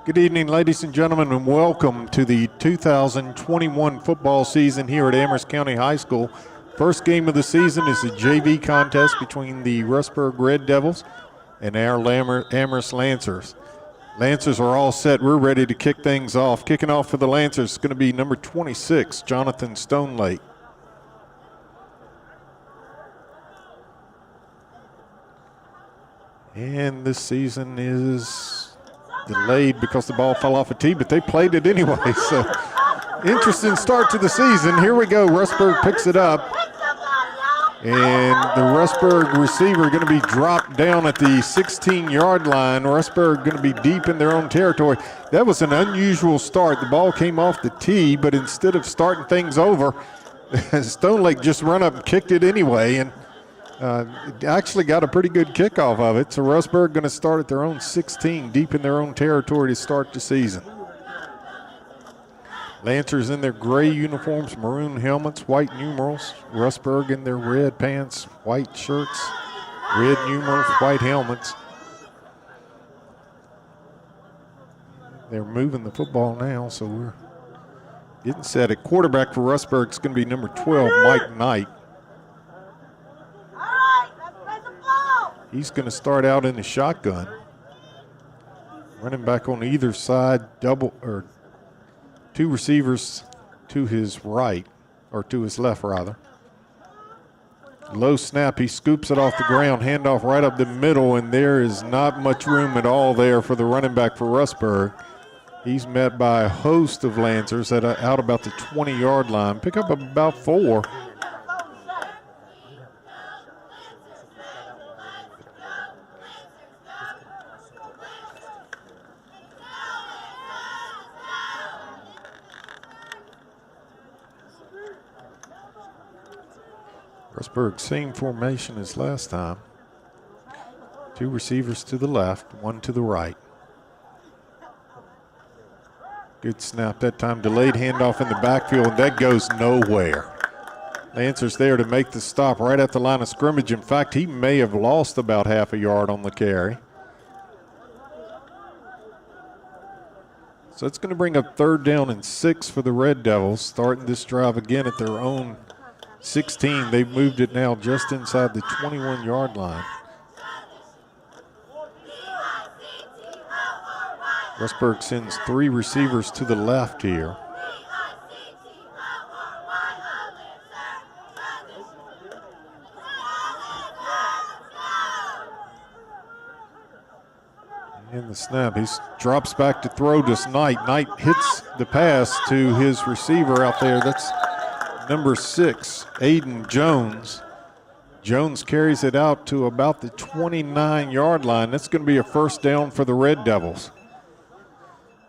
Good evening, ladies and gentlemen, and welcome to the 2021 football season here at Amherst County High School. First game of the season is a JV contest between the Rustburg Red Devils and our Amherst Lancers. Lancers are all set. We're ready to kick things off. Kicking off for the Lancers is going to be number 26, Jonathan Stonelake. And this season is delayed because the ball fell off a tee, but they played it anyway. So interesting start to the season. Here we go. Rustburg picks it up. And the Rustburg receiver going to be dropped down at the 16-yard line. Rustburg going to be deep in their own territory. That was an unusual start. The ball came off the tee, but instead of starting things over, Stonelake just run up and kicked it anyway. And actually got a pretty good kickoff of it. So Rustburg going to start at their own 16, deep in their own territory to start the season. Lancers in their gray uniforms, maroon helmets, white numerals. Rustburg in their red pants, white shirts, red numerals, white helmets. They're moving the football now, so we're getting set. At quarterback for Rustburg is going to be number 12, Mike Knight. He's going to start out in the shotgun. Running back on either side, two receivers to his right, or to his left rather. Low snap, he scoops it off the ground, handoff right up the middle, and there is not much room at all there for the running back for Rustburg. He's met by a host of Lancers at out about the 20-yard line. Pick up about 4. Rustburg, same formation as last time. 2 receivers to the left, 1 to the right. Good snap that time. Delayed handoff in the backfield, and that goes nowhere. Lancers there to make the stop right at the line of scrimmage. In fact, he may have lost about half a yard on the carry. So it's going to bring up 3rd down and 6 for the Red Devils, starting this drive again at their own 16. They've moved it now just inside the 21-yard line. Rustburg sends 3 receivers to the left here. In the snap, he drops back to throw to Knight. Knight hits the pass to his receiver out there. That's number 6, Aiden Jones. Jones carries it out to about the 29-yard line. That's going to be a 1st down for the Red Devils.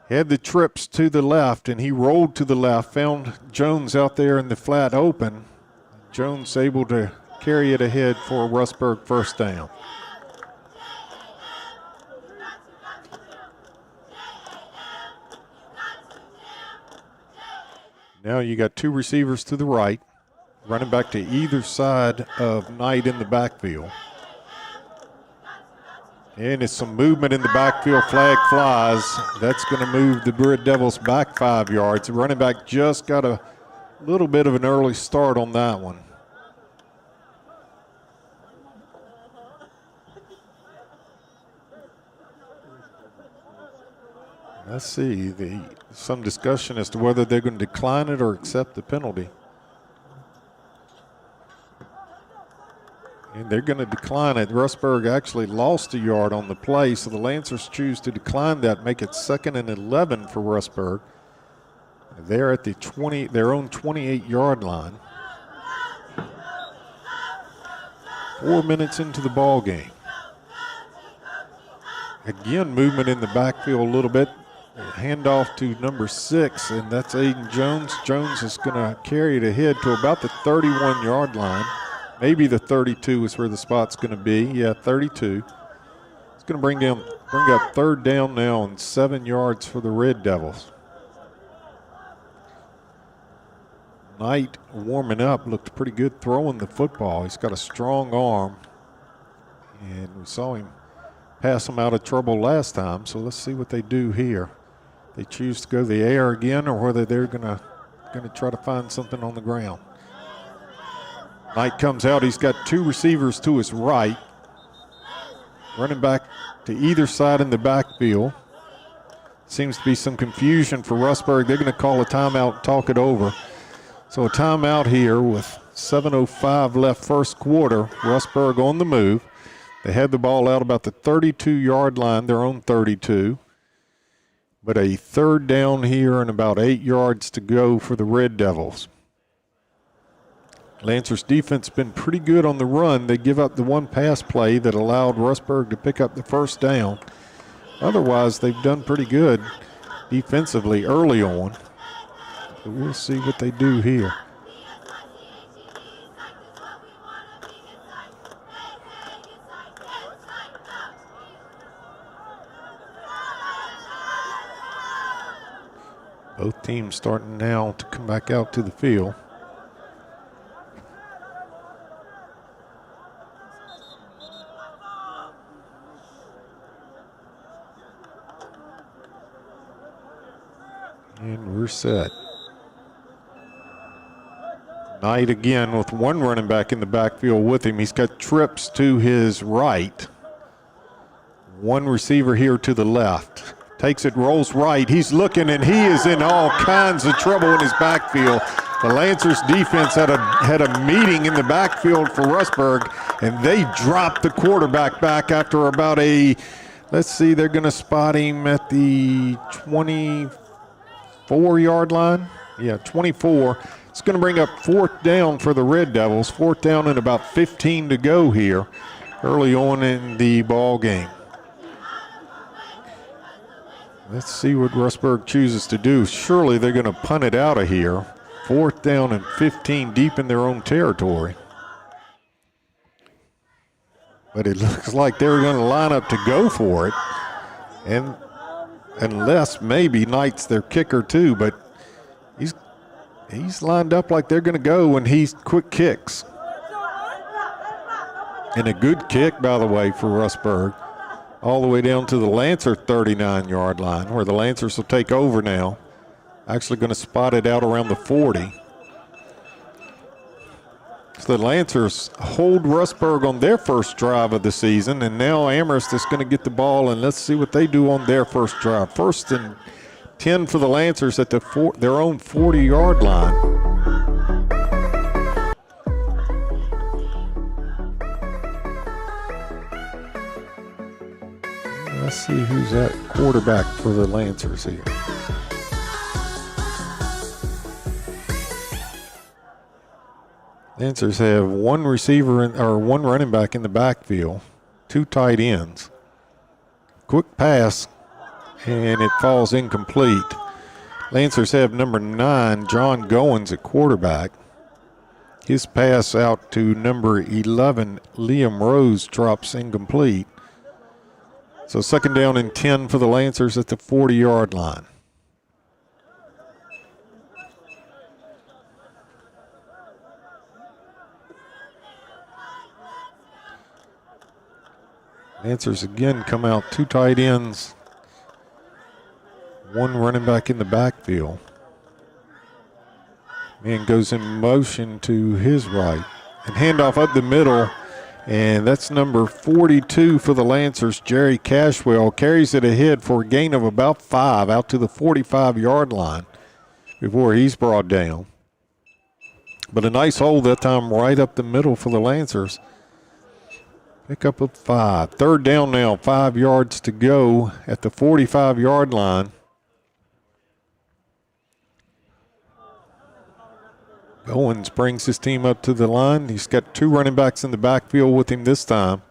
Had the trips to the left, and he rolled to the left, found Jones out there in the flat open. Jones able to carry it ahead for a Rustburg 1st down. Now you got 2 receivers to the right, running back to either side of Knight in the backfield. And it's some movement in the backfield, flag flies. That's going to move the Red Devils back 5 yards. The running back just got a little bit of an early start on that one. Let's see, some discussion as to whether they're going to decline it or accept the penalty. And they're going to decline it. Rustburg actually lost a yard on the play, so the Lancers choose to decline that, make it 2nd and 11 for Rustburg. They're at the their own 28-yard line. 4 minutes into the ball game. Again, movement in the backfield a little bit. Handoff to number 6, and that's Aiden Jones. Jones is going to carry it ahead to about the 31-yard line. Maybe the 32 is where the spot's going to be. Yeah, 32. It's going to bring up 3rd down now and 7 yards for the Red Devils. Knight warming up, looked pretty good throwing the football. He's got a strong arm, and we saw him pass him out of trouble last time, so let's see what they do here. They choose to go the air again, or whether they're gonna try to find something on the ground. Knight comes out. He's got two receivers to his right. Running back to either side in the backfield. Seems to be some confusion for Rustburg. They're going to call a timeout, talk it over. So a timeout here with 7:05 left first quarter. Rustburg on the move. They had the ball out about the 32-yard line, their own 32. But a third down here and about 8 yards to go for the Red Devils. Lancers defense been pretty good on the run. They give up the one pass play that allowed Rustburg to pick up the first down. Otherwise, they've done pretty good defensively early on. But we'll see what they do here. Both teams starting now to come back out to the field. And we're set. Knight again with one running back in the backfield with him. He's got trips to his right. One receiver here to the left. Takes it, rolls right. He's looking, and he is in all kinds of trouble in his backfield. The Lancers defense had a meeting in the backfield for Rustburg, and they dropped the quarterback back after about a, let's see, they're going to spot him at the 24-yard line. Yeah, 24. It's going to bring up fourth down for the Red Devils. Fourth down and about 15 to go here early on in the ball game. Let's see what Rustburg chooses to do. Surely they're going to punt it out of here. Fourth down and 15 deep in their own territory. But it looks like they're going to line up to go for it. And unless maybe Knight's their kicker too, but he's lined up like they're going to go, and he's quick kicks. And a good kick, by the way, for Rustburg. All the way down to the Lancer 39-yard line, where the Lancers will take over now. Actually going to spot it out around the 40. So the Lancers hold Rustburg on their first drive of the season, and now Amherst is going to get the ball, and let's see what they do on their first drive. First and 10 for the Lancers at their own 40-yard line. Let's see who's at quarterback for the Lancers here. Lancers have one receiver or one running back in the backfield, two tight ends. Quick pass, and it falls incomplete. Lancers have number 9, John Goins, at quarterback. His pass out to number 11, Liam Rose, drops incomplete. So second down and 10 for the Lancers at the 40-yard line. Lancers again come out, two tight ends, one running back in the backfield. Man goes in motion to his right. And handoff up the middle. And that's number 42 for the Lancers, Jerry Cashwell. Carries it ahead for a gain of about 5 out to the 45-yard line before he's brought down. But a nice hold that time right up the middle for the Lancers. Pick up a 5. Third down now, 5 yards to go at the 45-yard line. Owens brings his team up to the line. He's got two running backs in the backfield with him this time.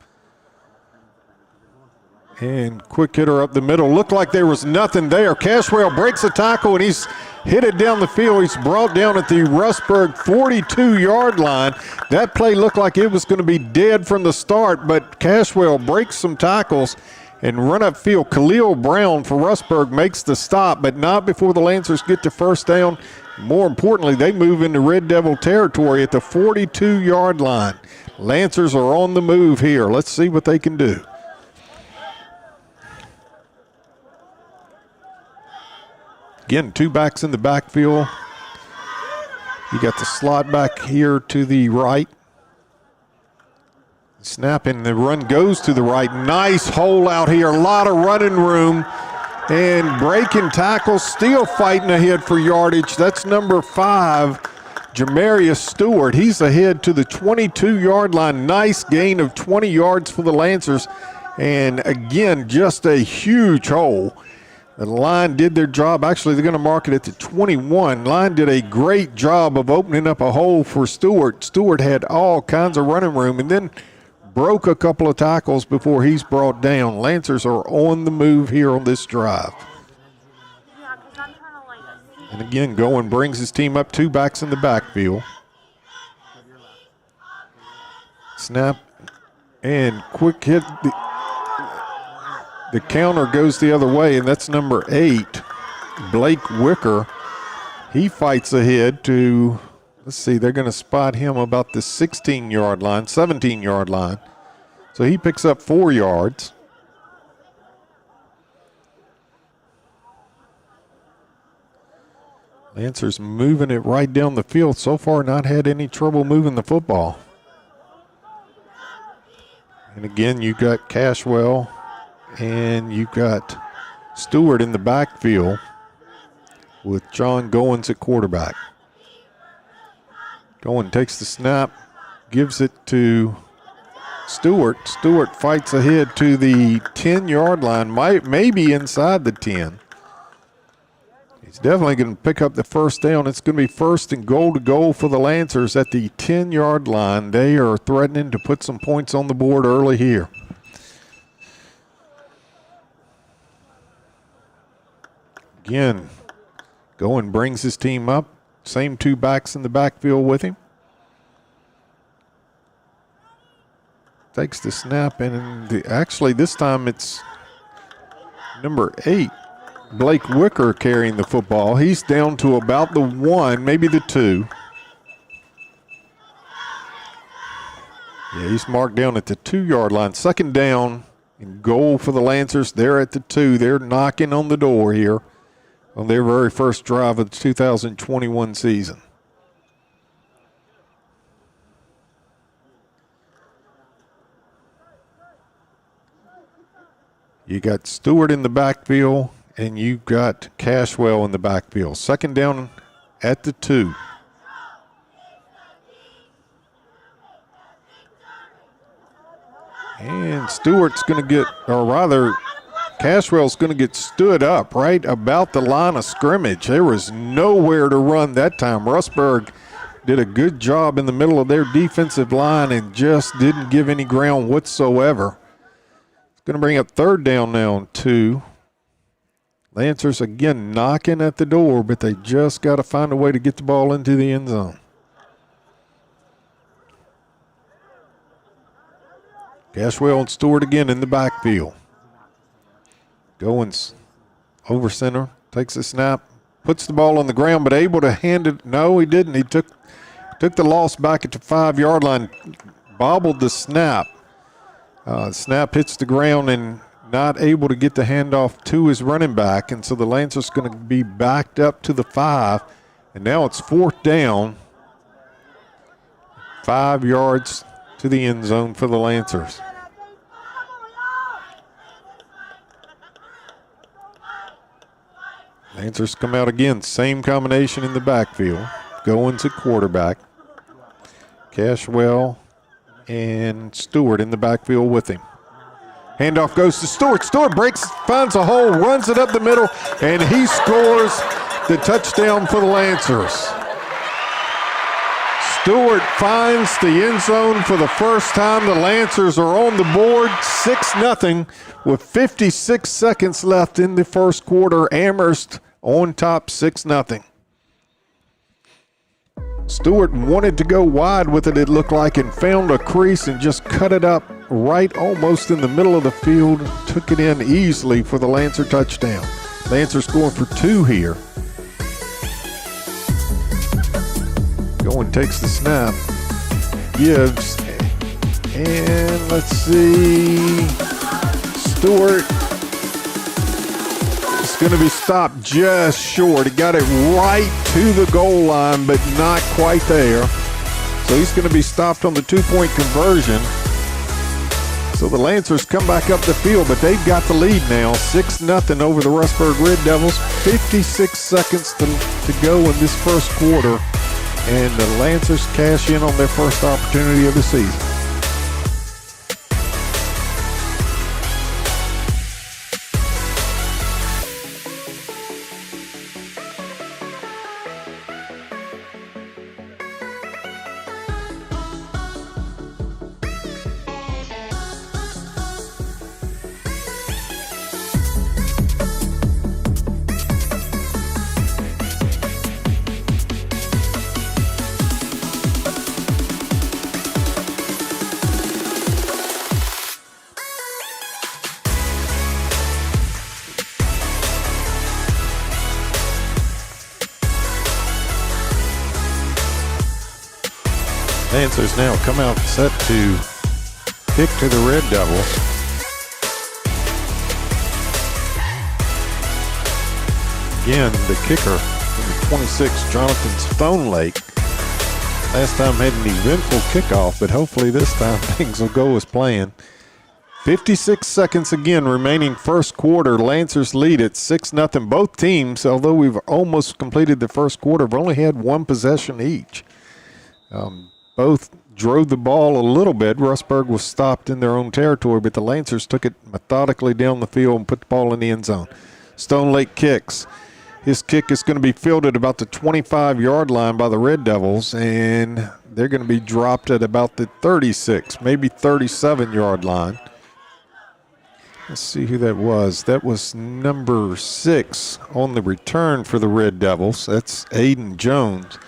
And quick hitter up the middle. Looked like there was nothing there. Cashwell breaks a tackle, and he's hit it down the field. He's brought down at the Rustburg 42-yard line. That play looked like it was going to be dead from the start, but Cashwell breaks some tackles and run up field. Khalil Brown for Rustburg makes the stop, but not before the Lancers get to first down. More importantly, they move into Red Devil territory at the 42-yard line. Lancers are on the move here. Let's see what they can do. Again, 2 backs in the backfield. You got the slot back here to the right. Snap and the run goes to the right. Nice hole out here. A lot of running room. And breaking tackles, still fighting ahead for yardage. That's number 5, Jamarius Stewart. He's ahead to the 22-yard line. Nice gain of 20 yards for the Lancers. And again, just a huge hole. The line did their job. Actually, they're going to mark it at the 21. Line did a great job of opening up a hole for Stewart. Stewart had all kinds of running room and then broke a couple of tackles before he's brought down. Lancers are on the move here on this drive. And again, Goen brings his team up, 2 backs in the backfield. Snap and quick hit. The counter goes the other way, and that's number 8, Blake Wicker. He fights ahead to, let's see, they're going to spot him about the 16-yard line, 17-yard line. So he picks up 4 yards. Lancers moving it right down the field. So far not had any trouble moving the football. And again, you got Cashwell and you got Stewart in the backfield with John Goins at quarterback. Goen takes the snap, gives it to Stewart. Stewart fights ahead to the 10-yard line, maybe inside the 10. He's definitely going to pick up the first down. It's going to be 1st and goal to goal for the Lancers at the 10-yard line. They are threatening to put some points on the board early here. Again, Goen brings his team up. Same 2 backs in the backfield with him. Takes the snap, and actually this time it's number 8, Blake Wicker, carrying the football. He's down to about the 1, maybe the 2. Yeah, he's marked down at the 2-yard line. 2nd down and goal for the Lancers. They're at the 2. They're knocking on the door here on their very first drive of the 2021 season. You got Stewart in the backfield, and you got Cashwell in the backfield. 2nd down at the 2. And Stewart's going to get, or rather, Cashwell's going to get stood up right about the line of scrimmage. There was nowhere to run that time. Rustburg did a good job in the middle of their defensive line and just didn't give any ground whatsoever. Going to bring up 3rd down now on 2. Lancers again knocking at the door, but they just got to find a way to get the ball into the end zone. Cashwell and Stewart again in the backfield. Goins over center, takes a snap, puts the ball on the ground, but able to hand it. No, he didn't. He took the loss back at the 5-yard line, bobbled the snap. Snap hits the ground and not able to get the handoff to his running back, and so the Lancers going to be backed up to the 5, and now it's 4th down, 5 yards to the end zone for the Lancers. Lancers come out again, same combination in the backfield. Goins at quarterback. Cashwell and Stewart in the backfield with him. Handoff goes to Stewart. Stewart breaks, finds a hole, runs it up the middle, and he scores the touchdown for the Lancers. Stewart finds the end zone for the first time. The Lancers are on the board, 6-0 with 56 seconds left in the first quarter. Amherst on top, 6-0. Stewart wanted to go wide with it looked like, and found a crease and just cut it up right almost in the middle of the field. Took it in easily for the Lancer touchdown. Lancers scoring for 2 here. Goen takes the snap, gives, and let's see, Stewart is going to be stopped just short. He got it right to the goal line, but not quite there. So he's going to be stopped on the 2-point conversion. So the Lancers come back up the field, but they've got the lead now, 6-0 over the Rustburg Red Devils. 56 seconds to go in this first quarter, and the Lancers cash in on their first opportunity of the season. Lancers now come out set to kick to the Red Devils. Again, the kicker, number 26, Jonathan Stonelake. Last time had an eventful kickoff, but hopefully this time things will go as planned. 56 seconds again remaining first quarter. Lancers lead at 6-0. Both teams, although we've almost completed the first quarter, have only had one possession each. Both drove the ball a little bit. Rustburg was stopped in their own territory, but the Lancers took it methodically down the field and put the ball in the end zone. Stone Lake kicks. His kick is going to be fielded about the 25-yard line by the Red Devils, and they're going to be dropped at about the 36, maybe 37-yard line. Let's see who that was. That was number 6 on the return for the Red Devils. That's Aiden Jones.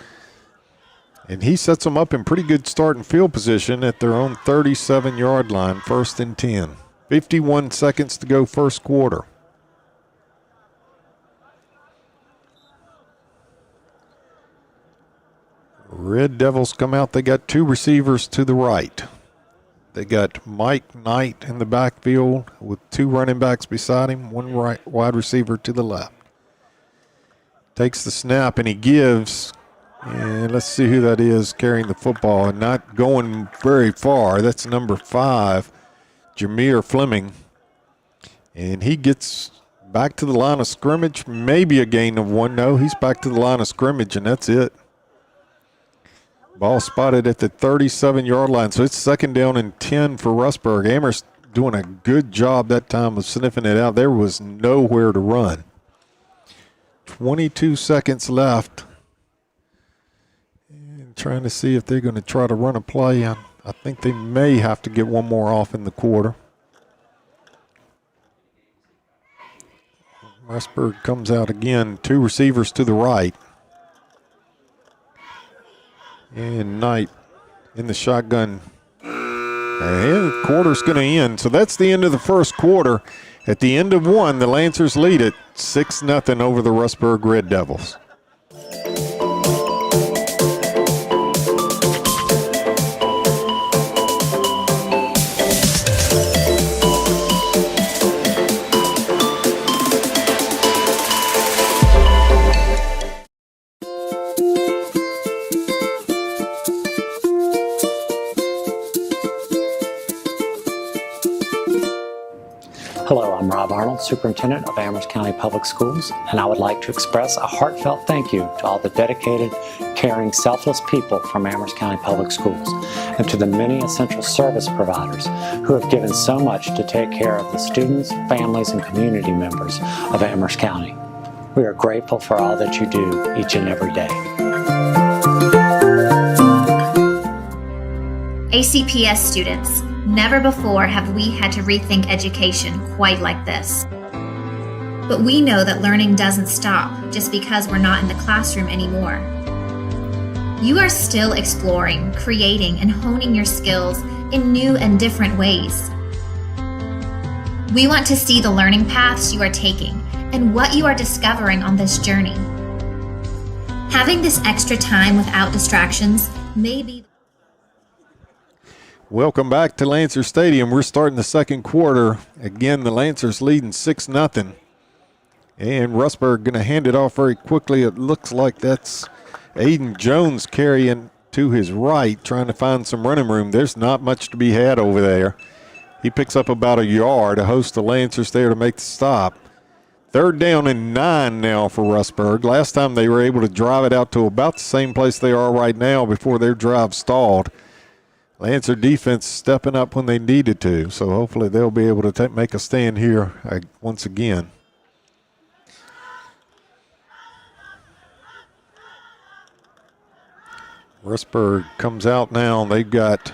And he sets them up in pretty good starting field position at their own 37-yard line, 1st and 10. 51 seconds to go first quarter. Red Devils come out. They got 2 receivers to the right. They got Mike Knight in the backfield with 2 running backs beside him, 1 right wide receiver to the left. Takes the snap and he gives. And let's see who that is carrying the football and not going very far. That's number 5, Jameer Fleming. And he gets back to the line of scrimmage, maybe a gain of 1. No, he's back to the line of scrimmage, and that's it. Ball spotted at the 37-yard line, so it's 2nd down and 10 for Rustburg. Amherst doing a good job that time of sniffing it out. There was nowhere to run. 22 seconds left. Trying to see if they're going to try to run a play. I think they may have to get one more off in the quarter. Rustburg comes out again, 2 receivers to the right. And Knight in the shotgun. And the quarter's going to end. So that's the end of the first quarter. At the end of 1, the Lancers lead it 6-0 over the Rustburg Red Devils. Hello, I'm Rob Arnold, Superintendent of Amherst County Public Schools, and I would like to express a heartfelt thank you to all the dedicated, caring, selfless people from Amherst County Public Schools, and to the many essential service providers who have given so much to take care of the students, families, and community members of Amherst County. We are grateful for all that you do each and every day. ACPS students, never before have we had to rethink education quite like this. But we know that learning doesn't stop just because we're not in the classroom anymore. You are still exploring, creating, and honing your skills in new and different ways. We want to see the learning paths you are taking and what you are discovering on this journey. Having this extra time without distractions may be. Welcome back to Lancer Stadium. We're starting the second quarter. Again, the Lancers leading 6-0. And Rustburg going to hand it off very quickly. It looks like that's Aiden Jones carrying to his right, trying to find some running room. There's not much to be had over there. He picks up about a yard. A host of Lancers there to make the stop. 3rd down and 9 now for Rustburg. Last time they were able to drive it out to about the same place they are right now before their drive stalled. Lancer defense stepping up when they needed to, so hopefully they'll be able to make a stand here once again. Rustburg comes out now. They've got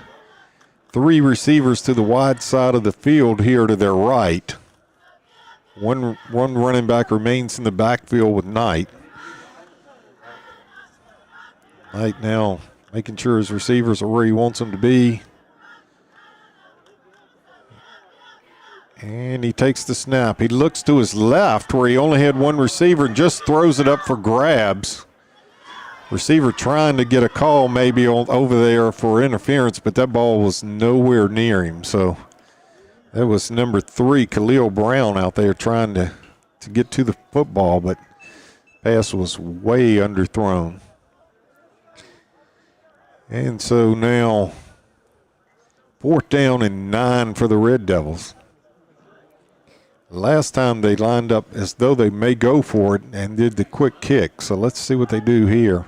3 receivers to the wide side of the field here to their right. One running back remains in the backfield with Knight. Knight now making sure his receivers are where he wants them to be. And he takes the snap. He looks to his left where he only had 1 receiver and just throws it up for grabs. Receiver trying to get a call maybe over there for interference, but that ball was nowhere near him. So that was number 3, Khalil Brown, out there trying to get to the football, but pass was way underthrown. And so now 4th down and 9 for the Red Devils. Last time they lined up as though they may go for it and did the quick kick. So let's see what they do here.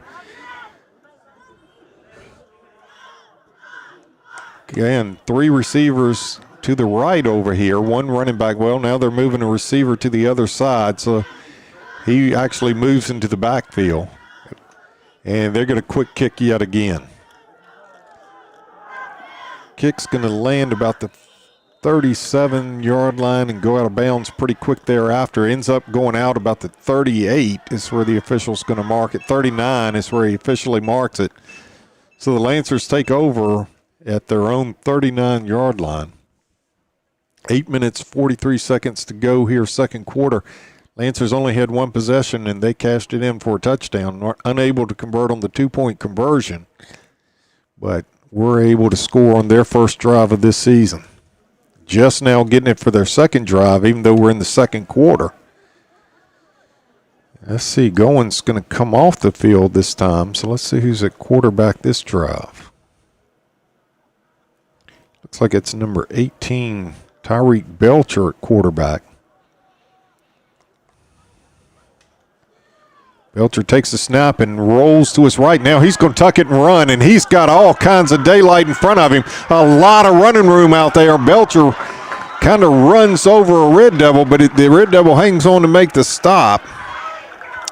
Again, 3 receivers to the right over here. 1 running back. Well, now they're moving a receiver to the other side. So he actually moves into the backfield. And they're going to quick kick yet again. Kick's going to land about the 37-yard line and go out of bounds pretty quick thereafter. Ends up going out about the 38 is where the official's going to mark it. 39 is where he officially marks it. So the Lancers take over at their own 39-yard line. 8 minutes, 43 seconds to go here, second quarter. Lancers only had 1 possession, and they cashed it in for a touchdown. Unable to convert on the 2-point conversion, but were able to score on their first drive of this season. Just now getting it for their second drive, even though we're in the second quarter. Let's see, Goins going to come off the field this time, so let's see who's at quarterback this drive. Looks like it's number 18, Tyreek Belcher at quarterback. Belcher takes the snap and rolls to his right. Now he's going to tuck it and run, and he's got all kinds of daylight in front of him. A lot of running room out there. Belcher kind of runs over a Red Devil, but the Red Devil hangs on to make the stop.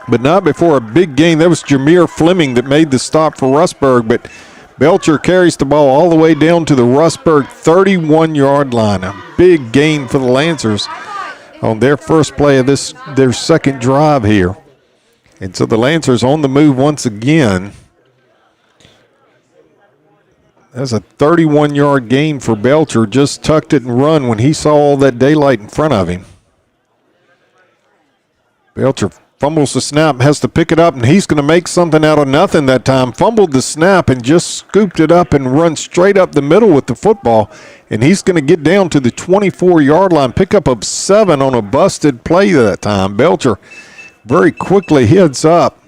But not before a big gain. That was Jameer Fleming that made the stop for Rustburg, but Belcher carries the ball all the way down to the Rustburg 31-yard line. A big gain for the Lancers on their first play of their second drive here. And so the Lancers on the move once again. That's a 31-yard gain for Belcher. Just tucked it and run when he saw all that daylight in front of him. Belcher fumbles the snap, has to pick it up, and he's going to make something out of nothing that time. Fumbled the snap and just scooped it up and run straight up the middle with the football. And he's going to get down to the 24-yard line. Pickup of 7 on a busted play that time. Belcher very quickly heads up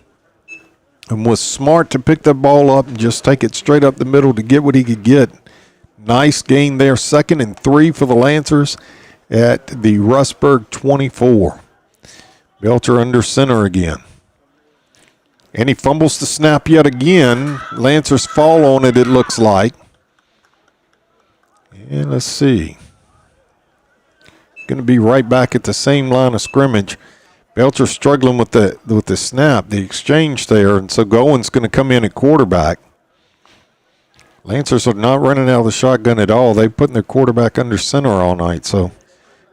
and was smart to pick the ball up and just take it straight up the middle to get what he could get. Nice gain there. 2nd and 3 for the Lancers at the Rustburg 24. Belcher under center again. And he fumbles the snap yet again. Lancers fall on it, it looks like. And let's see. Going to be right back at the same line of scrimmage. Belcher struggling with the snap, the exchange there, and so Goins going to come in at quarterback. Lancers are not running out of the shotgun at all. They're putting their quarterback under center all night. So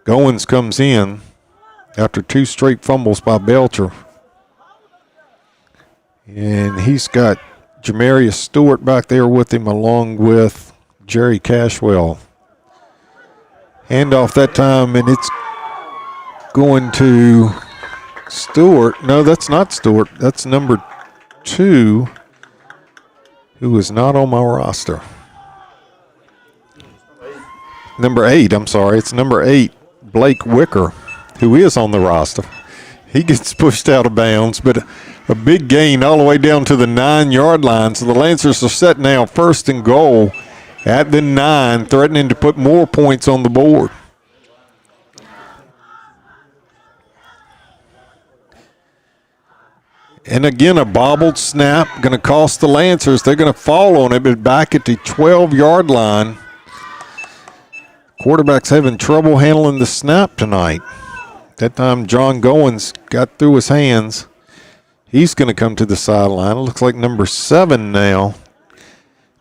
Goins comes in after 2 straight fumbles by Belcher. And he's got Jamarius Stewart back there with him along with Jerry Cashwell. Handoff that time, and it's going to Stewart. No, that's not Stewart. That's number 2, who is not on my roster. Number 8, I'm sorry. It's number 8, Blake Wicker, who is on the roster. He gets pushed out of bounds, but a big gain all the way down to the 9-yard line. So the Lancers are set now 1st and goal at the 9, threatening to put more points on the board. And again, a bobbled snap going to cost the Lancers. They're going to fall on it, but back at the 12-yard line. Quarterback's having trouble handling the snap tonight. That time John Goins got through his hands. He's going to come to the sideline. It looks like number 7 now.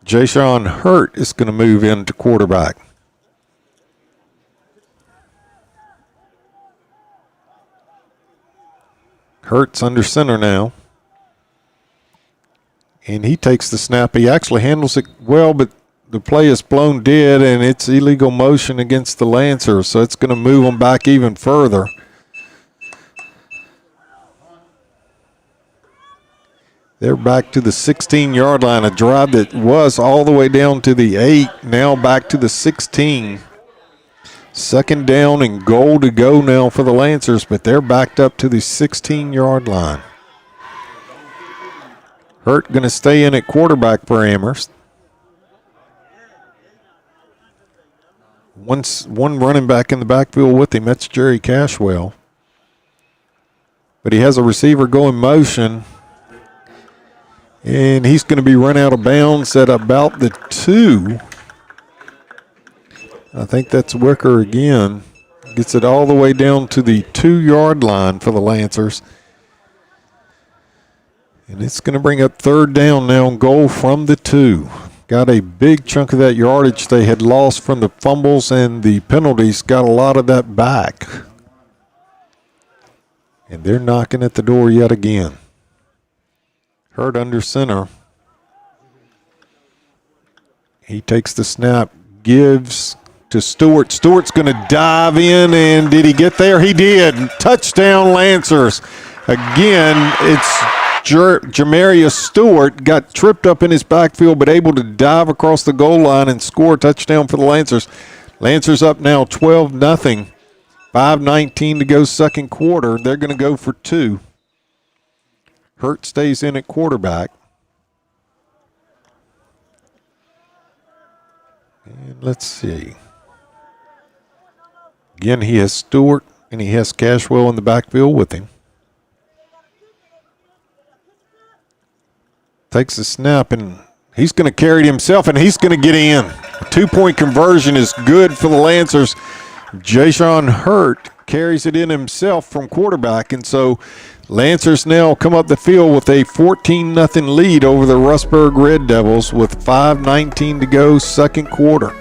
Ja'Shawn Hurt is going to move into quarterback. Hurt's under center now. And he takes the snap. He actually handles it well, but the play is blown dead, and it's illegal motion against the Lancers, so it's going to move them back even further. They're back to the 16-yard line, a drive that was all the way down to the 8, now back to the 16. 2nd down and goal to go now for the Lancers, but they're backed up to the 16-yard line. Hurt going to stay in at quarterback for Amherst. One running back in the backfield with him, that's Jerry Cashwell. But he has a receiver going motion. And he's going to be run out of bounds at about the 2. I think that's Wicker again. Gets it all the way down to the 2-yard line for the Lancers. And it's going to bring up 3rd down now and goal from the 2. Got a big chunk of that yardage they had lost from the fumbles and the penalties. Got a lot of that back. And they're knocking at the door yet again. Hurt under center. He takes the snap, gives to Stewart. Stewart's going to dive in, and did he get there? He did. Touchdown Lancers. Again, it's Jamarius Stewart got tripped up in his backfield, but able to dive across the goal line and score a touchdown for the Lancers. Lancers up now 12-0. 5:19 to go 2nd quarter. They're going to go for 2. Hurt stays in at quarterback. And let's see. Again, he has Stewart and he has Cashwell in the backfield with him. Takes the snap and he's going to carry it himself and he's going to get in. A 2-point conversion is good for the Lancers. Ja'Shawn Hurt carries it in himself from quarterback, and so Lancers now come up the field with a 14-0 lead over the Rustburg Red Devils with 5:19 to go 2nd quarter.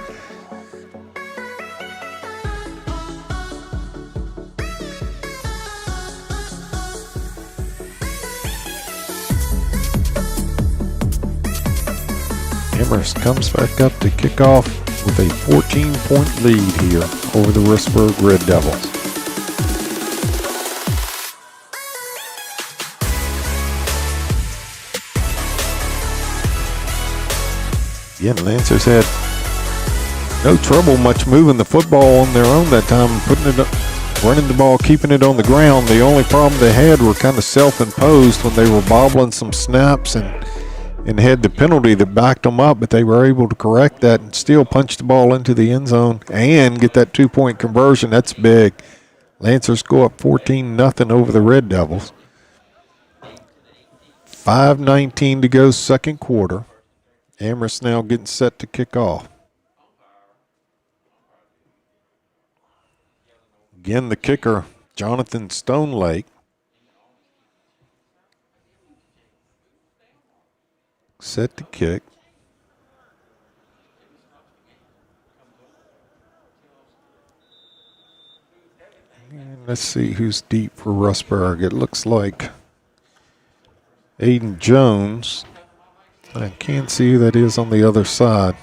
Amherst comes back up to kick off with a 14-point lead here over the Rustburg Red Devils. Again, Lancers had no trouble much moving the football on their own that time, putting it up, running the ball, keeping it on the ground. The only problem they had were kind of self-imposed when they were bobbling some snaps and had the penalty that backed them up, but they were able to correct that and still punch the ball into the end zone and get that 2-point conversion. That's big. Lancers go up 14-0 over the Red Devils. 5:19 to go 2nd quarter. Amherst now getting set to kick off. Again, the kicker, Jonathan Stonelake. Set to kick. And let's see who's deep for Rustburg. It looks like Aiden Jones. I can't see who that is on the other side.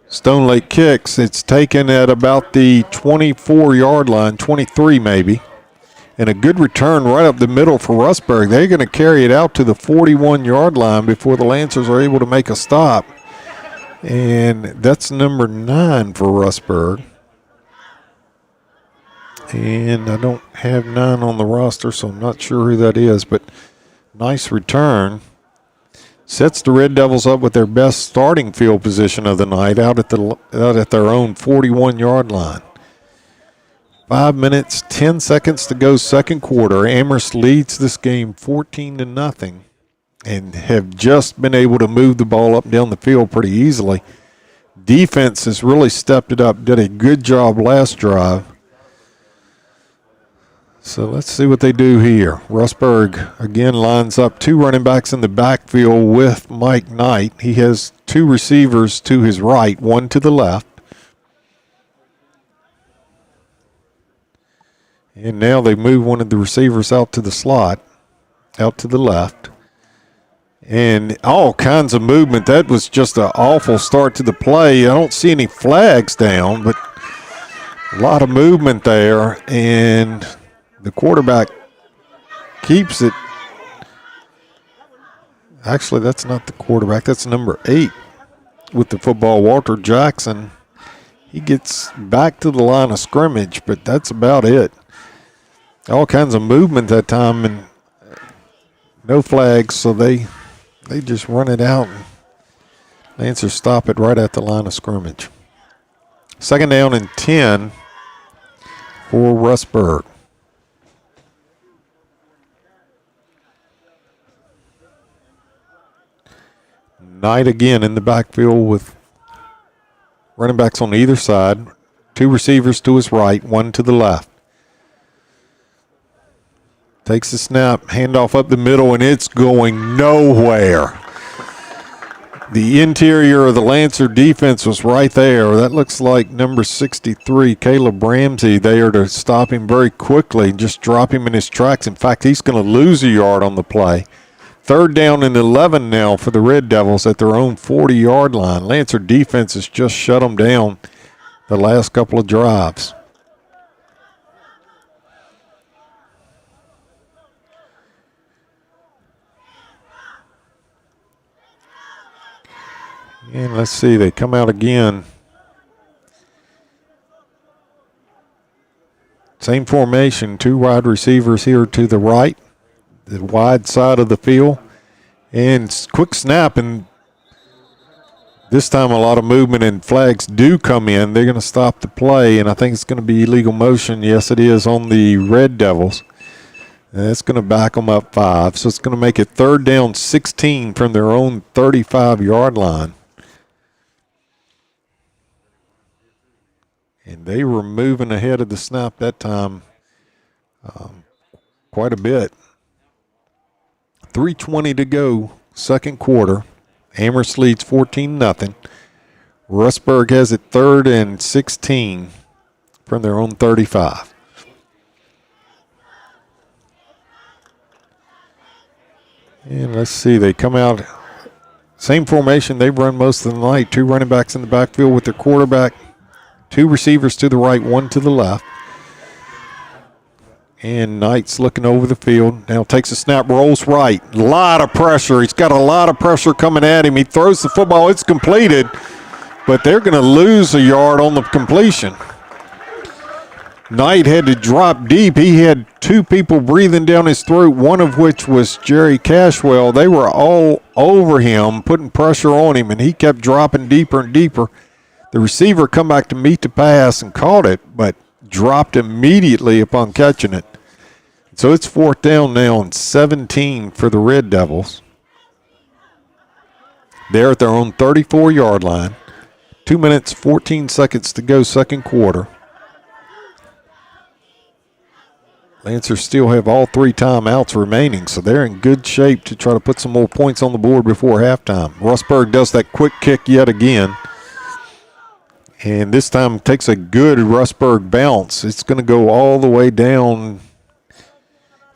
Stonelake kicks. It's taken at about the 24-yard line, 23 maybe. And a good return right up the middle for Rustburg. They're going to carry it out to the 41-yard line before the Lancers are able to make a stop. And that's number 9 for Rustburg. And I don't have 9 on the roster, so I'm not sure who that is, but nice return. Sets the Red Devils up with their best starting field position of the night out at their own 41-yard line. 5 minutes, 10 seconds to go, second quarter. Amherst leads this game 14-0 and have just been able to move the ball up and down the field pretty easily. Defense has really stepped it up, did a good job last drive. So let's see what they do here. Rustburg again lines up 2 running backs in the backfield with Mike Knight. He has 2 receivers to his right, 1 to the left. And now they move one of the receivers out to the slot, out to the left. And all kinds of movement. That was just an awful start to the play. I don't see any flags down, but a lot of movement there. And the quarterback keeps it. Actually, that's not the quarterback. That's number 8 with the football, Walter Jackson. He gets back to the line of scrimmage, but that's about it. All kinds of movement that time and no flags, so they just run it out. And Lancers stop it right at the line of scrimmage. 2nd down and 10 for Rustburg. Knight again in the backfield with running backs on either side. 2 receivers to his right, 1 to the left. Takes the snap, handoff up the middle, and it's going nowhere. The interior of the Lancer defense was right there. That looks like number 63, Caleb Ramsey, there to stop him very quickly, just drop him in his tracks. In fact, he's going to lose a yard on the play. 3rd down and 11 now for the Red Devils at their own 40-yard line. Lancer defense has just shut them down the last couple of drives. And let's see, they come out again. Same formation, 2 wide receivers here to the right, the wide side of the field. And quick snap, and this time a lot of movement and flags do come in. They're going to stop the play, and I think it's going to be illegal motion. Yes, it is on the Red Devils. And that's going to back them up 5. So it's going to make it 3rd down 16 from their own 35-yard line. And they were moving ahead of the snap that time quite a bit. 3:20 to go, second quarter. Amherst leads 14-0. Rustburg has it 3rd and 16 from their own 35. And let's see, they come out, same formation they've run most of the night. 2 running backs in the backfield with their quarterback. 2 receivers to the right, 1 to the left. And Knight's looking over the field. Now takes a snap, rolls right. A lot of pressure. He's got a lot of pressure coming at him. He throws the football. It's completed, but they're going to lose a yard on the completion. Knight had to drop deep. He had 2 people breathing down his throat, one of which was Jerry Cashwell. They were all over him, putting pressure on him, and he kept dropping deeper and deeper. The receiver come back to meet the pass and caught it, but dropped immediately upon catching it. So it's 4th down now and 17 for the Red Devils. They're at their own 34-yard line. 2 minutes, 14 seconds to go, second quarter. Lancers still have all 3 timeouts remaining, so they're in good shape to try to put some more points on the board before halftime. Rustburg does that quick kick yet again. And this time takes a good Rustburg bounce. It's going to go all the way down.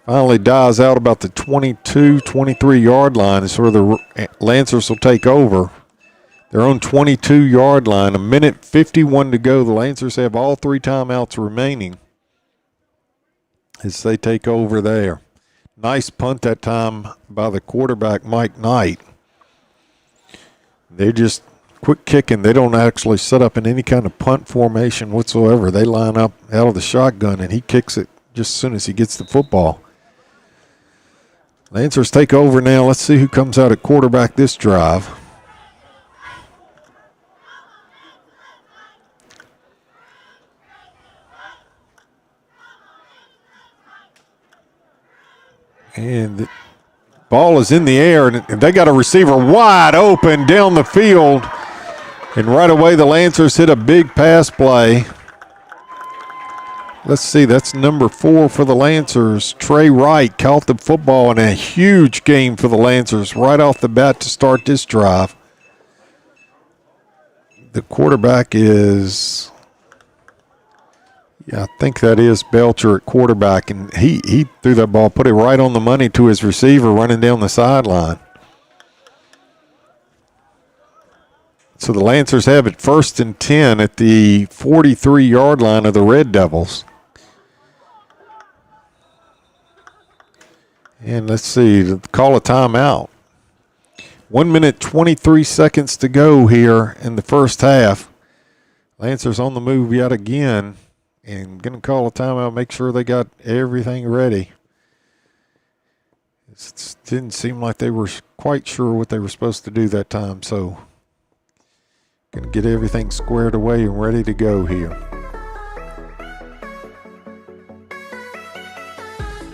Finally dies out about the 22, 23-yard line. Is where the Lancers will take over. Their own 22-yard line. 1:51 to go. The Lancers have all 3 timeouts remaining as they take over there. Nice punt that time by the quarterback, Mike Knight. They just quick kicking. They don't actually set up in any kind of punt formation whatsoever. They line up out of the shotgun, and he kicks it just as soon as he gets the football. Lancers take over now. Let's see who comes out at quarterback this drive. And the ball is in the air, and they got a receiver wide open down the field. And right away, the Lancers hit a big pass play. Let's see, that's number 4 for the Lancers. Trey Wright caught the football in a huge game for the Lancers right off the bat to start this drive. The quarterback is, I think that is Belcher at quarterback, and he threw that ball, put it right on the money to his receiver running down the sideline. So the Lancers have it 1st and 10 at the 43-yard line of the Red Devils. And let's see, call a timeout. 1 minute, 23 seconds to go here in the first half. Lancers on the move yet again. And going to call a timeout, make sure they got everything ready. It didn't seem like they were quite sure what they were supposed to do that time, so going to get everything squared away and ready to go here.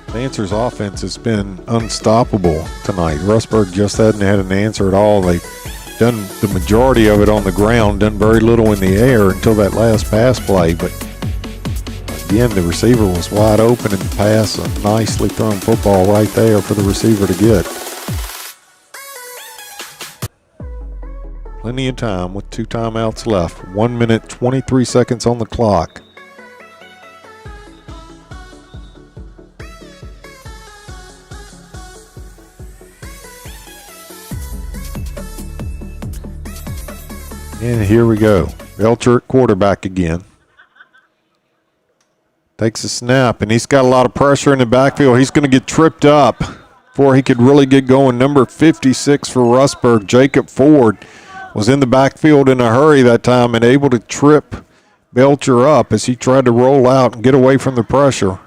Lancers offense has been unstoppable tonight. Rustburg just hadn't had an answer at all. They've done the majority of it on the ground, done very little in the air until that last pass play, but again, the receiver was wide open and the pass, a nicely thrown football right there for the receiver to get. Plenty of time with 2 timeouts left. 1 minute, 23 seconds on the clock. And here we go. Belcher at quarterback again. Takes a snap, and he's got a lot of pressure in the backfield. He's going to get tripped up before he could really get going. Number 56 for Rustburg, Jacob Ford, was in the backfield in a hurry that time and able to trip Belcher up as he tried to roll out and get away from the pressure.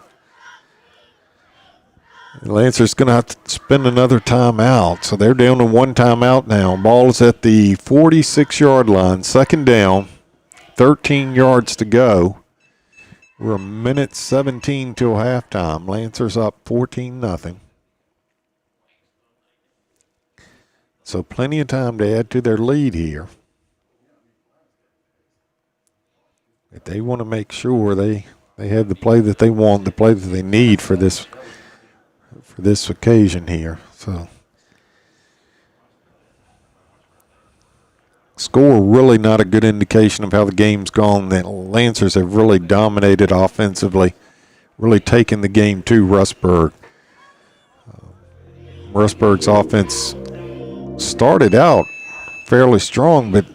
And Lancer's going to have to spend another timeout, so they're down to 1 timeout now. Ball is at the 46-yard line, 2nd down, 13 yards to go. We're a minute 17 till halftime. Lancers up 14-0. So plenty of time to add to their lead here. But they want to make sure they have the play that they want, the play that they need for this occasion here. So score really not a good indication of how the game's gone. The Lancers have really dominated offensively, really taken the game to Rustburg. Rustburg's offense started out fairly strong, but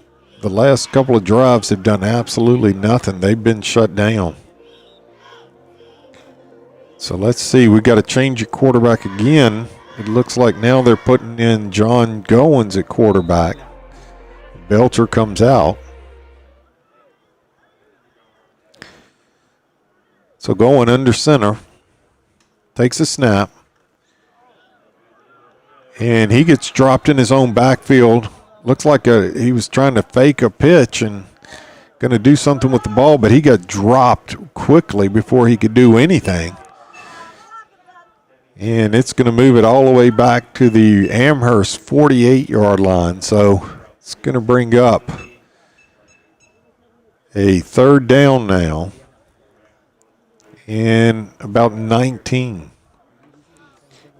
the last couple of drives have done absolutely nothing. They've been shut down. So let's see, we got to change your quarterback again. It looks like now they're putting in John Goins at quarterback. Belcher comes out. So going under center, takes a snap, and he gets dropped in his own backfield. Looks like he was trying to fake a pitch and going to do something with the ball, but he got dropped quickly before he could do anything. And it's going to move it all the way back to the Amherst 48-yard line. So it's going to bring up a 3rd down now and about 19.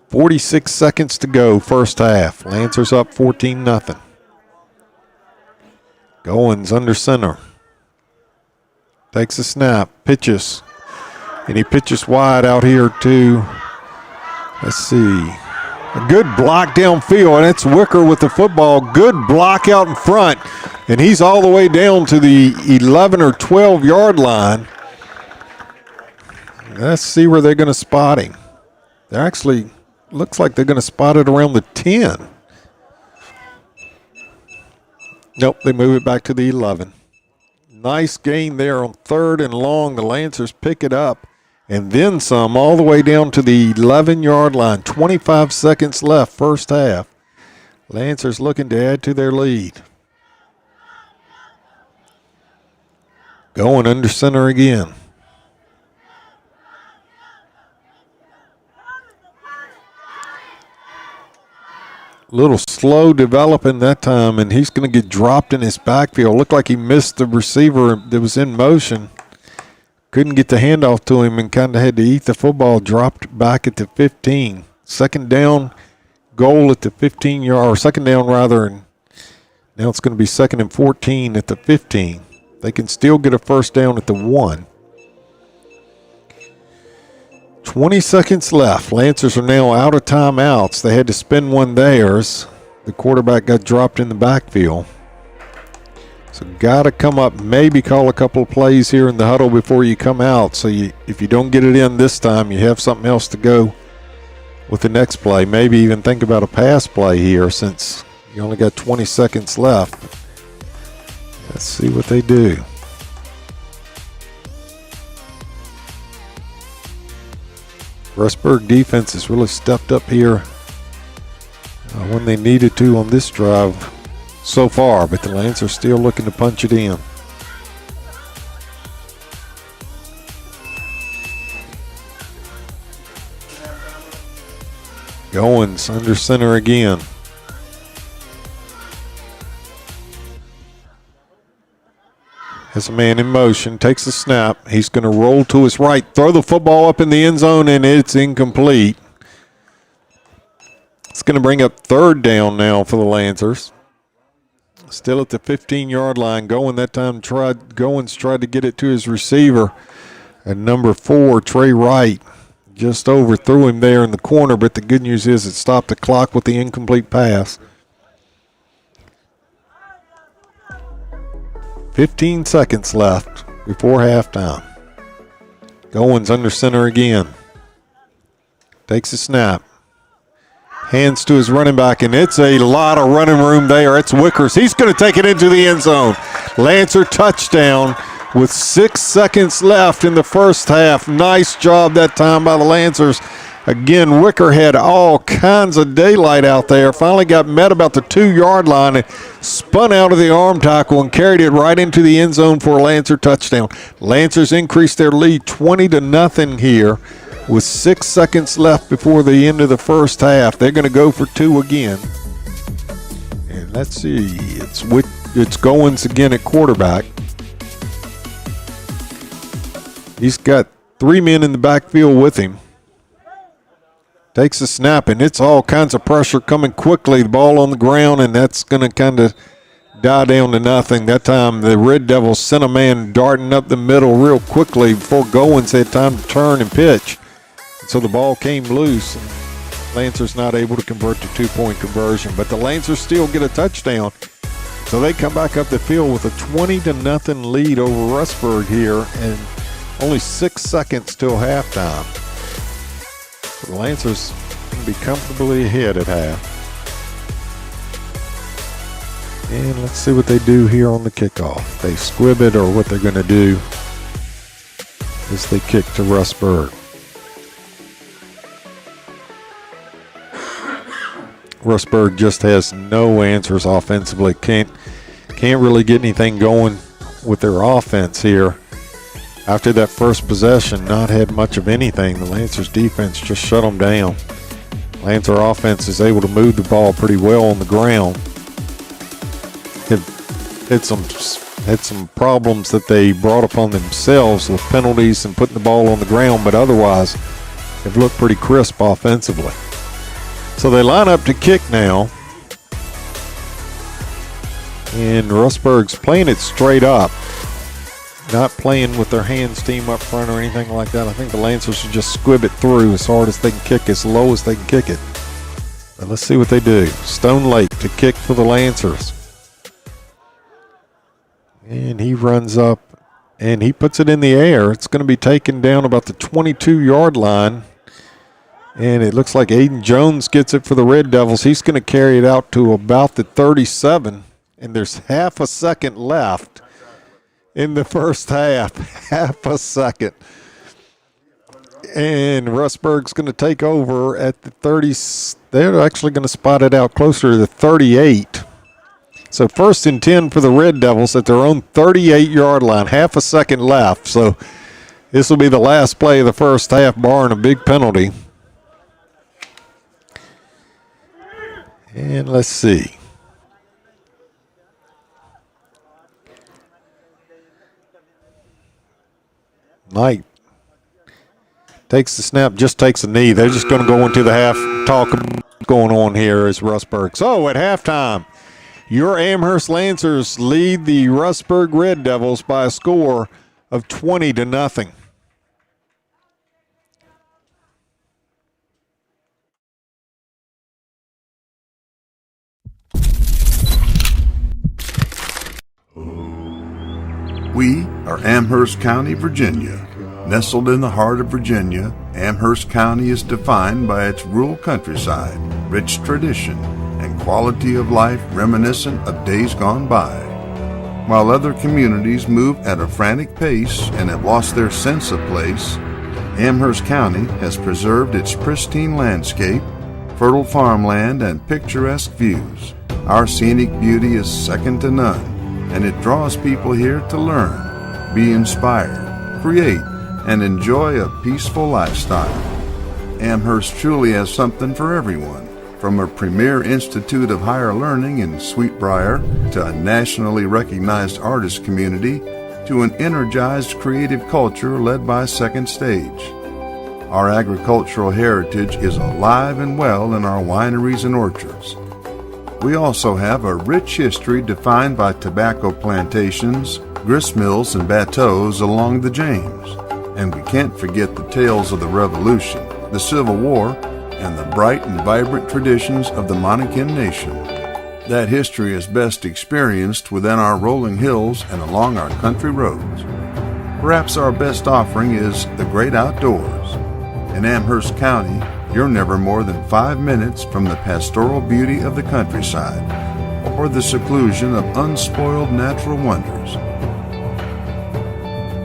46 seconds to go, first half. Lancers up 14-0. Goins under center. Takes a snap, pitches. And he pitches wide out here to, let's see, a good block downfield, and it's Wicker with the football. Good block out in front, and he's all the way down to the 11 or 12-yard line. Let's see where they're going to spot him. They actually looks like they're going to spot it around the 10. Nope, they move it back to the 11. Nice gain there on 3rd and long. The Lancers pick it up and then some all the way down to the 11-yard line. 25 seconds left, first half. Lancers looking to add to their lead. Going under center again. A little slow developing that time, and he's going to get dropped in his backfield. Looked like he missed the receiver that was in motion. Couldn't get the handoff to him and kind of had to eat the football. Dropped back at the 15. Second down, goal at the 15-yard, or second down rather, and now it's going to be 2nd and 14 at the 15. They can still get a first down at the 1. 20 seconds left. Lancers are now out of timeouts. They had to spend one theirs. The quarterback got dropped in the backfield. So got to come up, maybe call a couple of plays here in the huddle before you come out. So if you don't get it in this time, you have something else to go with the next play. Maybe even think about a pass play here since you only got 20 seconds left. Let's see what they do. Rustburg defense has really stepped up here when they needed to on this drive so far, but the Lancers are still looking to punch it in. Goins under center again. Has a man in motion, takes the snap. He's going to roll to his right, throw the football up in the end zone, and it's incomplete. It's going to bring up 3rd down now for the Lancers. Still at the 15-yard line. Goins tried to get it to his receiver. And number 4, Trey Wright, just overthrew him there in the corner, but the good news is it stopped the clock with the incomplete pass. 15 seconds left before halftime. Goins under center again. Takes a snap. Hands to his running back, and it's a lot of running room there. It's Wickers. He's going to take it into the end zone. Lancer touchdown with 6 seconds left in the first half. Nice job that time by the Lancers. Again, Wicker had all kinds of daylight out there. Finally got met about the 2-yard line and spun out of the arm tackle and carried it right into the end zone for a Lancer touchdown. Lancers increased their lead 20-0 here with 6 seconds left before the end of the first half. They're going to go for 2 again. And let's see, it's Goins again at quarterback. He's got 3 men in the backfield with him. Takes a snap, and it's all kinds of pressure coming quickly. The ball on the ground, and that's going to kind of die down to nothing. That time the Red Devils sent a man darting up the middle real quickly before Goins had time to turn and pitch. So the ball came loose. Lancers not able to convert the 2-point conversion, but the Lancers still get a touchdown. So they come back up the field with a 20-0 lead over Rustburg here, and only 6 seconds till halftime. So the Lancers can be comfortably ahead at half. And let's see what they do here on the kickoff. They squib it, or what they're going to do is they kick to Rustburg. Rustburg just has no answers offensively. Can't really get anything going with their offense here. After that first possession, not had much of anything. The Lancers defense just shut them down. Lancer offense is able to move the ball pretty well on the ground. Had some problems that they brought upon themselves with penalties and putting the ball on the ground, but otherwise they've looked pretty crisp offensively. So they line up to kick now. And Rustburg's playing it straight up. Not playing with their hands team up front or anything like that. I think the Lancers should just squib it through as hard as they can kick, as low as they can kick it. But let's see what they do. Stone Lake to kick for the Lancers. And he runs up and he puts it in the air. It's going to be taken down about the 22-yard line. And it looks like Aiden Jones gets it for the Red Devils. He's going to carry it out to about the 37. and there's half a second left in the first half. Half a second. And Rustburg's going to take over at the 30. They're actually going to spot it out closer to the 38. So 1st and 10 for the Red Devils at their own 38-yard line. Half a second left. So this will be the last play of the first half, barring a big penalty. And let's see. Knight takes the snap, just takes a knee. They're just going to go into the half talk going on here as Rustburg. So at halftime, your Amherst Lancers lead the Rustburg Red Devils by a score of 20-0. We are Amherst County, Virginia. Nestled in the heart of Virginia, Amherst County is defined by its rural countryside, rich tradition, and quality of life reminiscent of days gone by. While other communities move at a frantic pace and have lost their sense of place, Amherst County has preserved its pristine landscape, fertile farmland, and picturesque views. Our scenic beauty is second to none, and it draws people here to learn, be inspired, create, and enjoy a peaceful lifestyle. Amherst truly has something for everyone, from a premier institute of higher learning in Sweetbriar to a nationally recognized artist community to an energized creative culture led by Second Stage. Our agricultural heritage is alive and well in our wineries and orchards. We also have a rich history defined by tobacco plantations, grist mills, and bateaux along the James. And we can't forget the tales of the Revolution, the Civil War, and the bright and vibrant traditions of the Monacan Nation. That history is best experienced within our rolling hills and along our country roads. Perhaps our best offering is the great outdoors. In Amherst County, you're never more than 5 minutes from the pastoral beauty of the countryside or the seclusion of unspoiled natural wonders.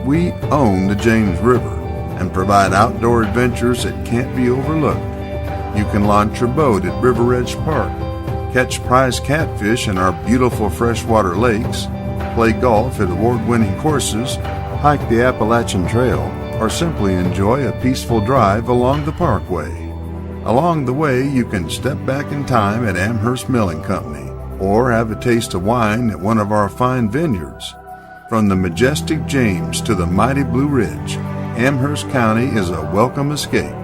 We own the James River and provide outdoor adventures that can't be overlooked. You can launch your boat at River Edge Park, catch prize catfish in our beautiful freshwater lakes, play golf at award-winning courses, hike the Appalachian Trail, or simply enjoy a peaceful drive along the parkway. Along the way, you can step back in time at Amherst Milling Company or have a taste of wine at one of our fine vineyards. From the majestic James to the mighty Blue Ridge, Amherst County is a welcome escape.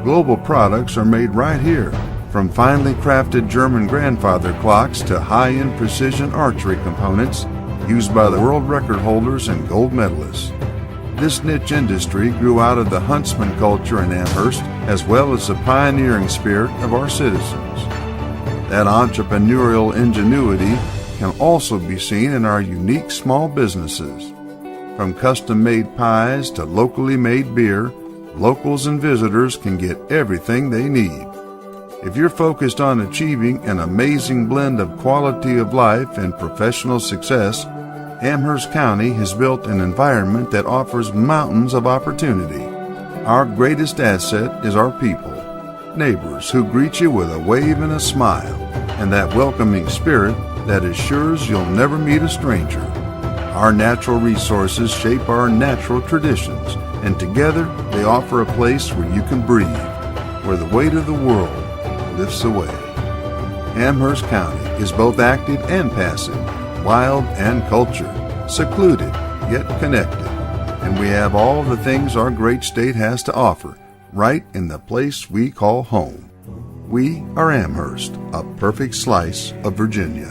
Global products are made right here, from finely crafted German grandfather clocks to high-end precision archery components used by the world record holders and gold medalists. This niche industry grew out of the huntsman culture in Amherst, as well as the pioneering spirit of our citizens. That entrepreneurial ingenuity can also be seen in our unique small businesses. From custom-made pies to locally made beer, locals and visitors can get everything they need. If you're focused on achieving an amazing blend of quality of life and professional success, Amherst County has built an environment that offers mountains of opportunity. Our greatest asset is our people, neighbors who greet you with a wave and a smile, and that welcoming spirit that assures you'll never meet a stranger. Our natural resources shape our natural traditions, and together they offer a place where you can breathe, where the weight of the world lifts away. Amherst County is both active and passive, wild and cultured, secluded yet connected, and we have all the things our great state has to offer right in the place we call home. We are Amherst, a perfect slice of Virginia.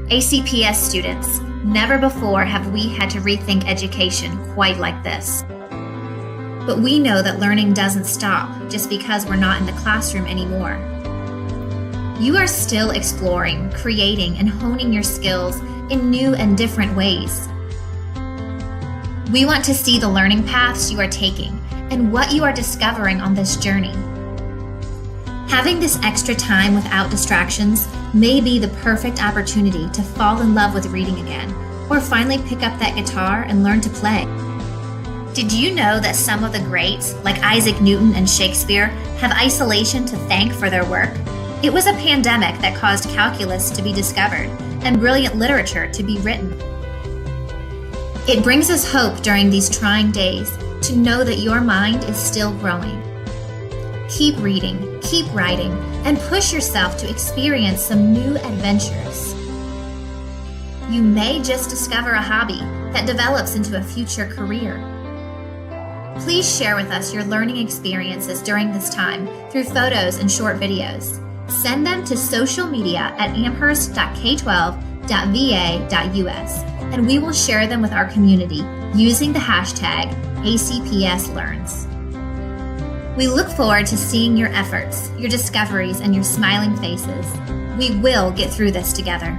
ACPS students, never before have we had to rethink education quite like this. But we know that learning doesn't stop just because we're not in the classroom anymore. You are still exploring, creating, and honing your skills in new and different ways. We want to see the learning paths you are taking and what you are discovering on this journey. Having this extra time without distractions may be the perfect opportunity to fall in love with reading again, or finally pick up that guitar and learn to play. Did you know that some of the greats, like Isaac Newton and Shakespeare, have isolation to thank for their work? It was a pandemic that caused calculus to be discovered and brilliant literature to be written. It brings us hope during these trying days to know that your mind is still growing. Keep reading, keep writing, and push yourself to experience some new adventures. You may just discover a hobby that develops into a future career. Please share with us your learning experiences during this time through photos and short videos. Send them to social media at amherst.k12.va.us, and we will share them with our community using the hashtag ACPSLearns. We look forward to seeing your efforts, your discoveries, and your smiling faces. We will get through this together.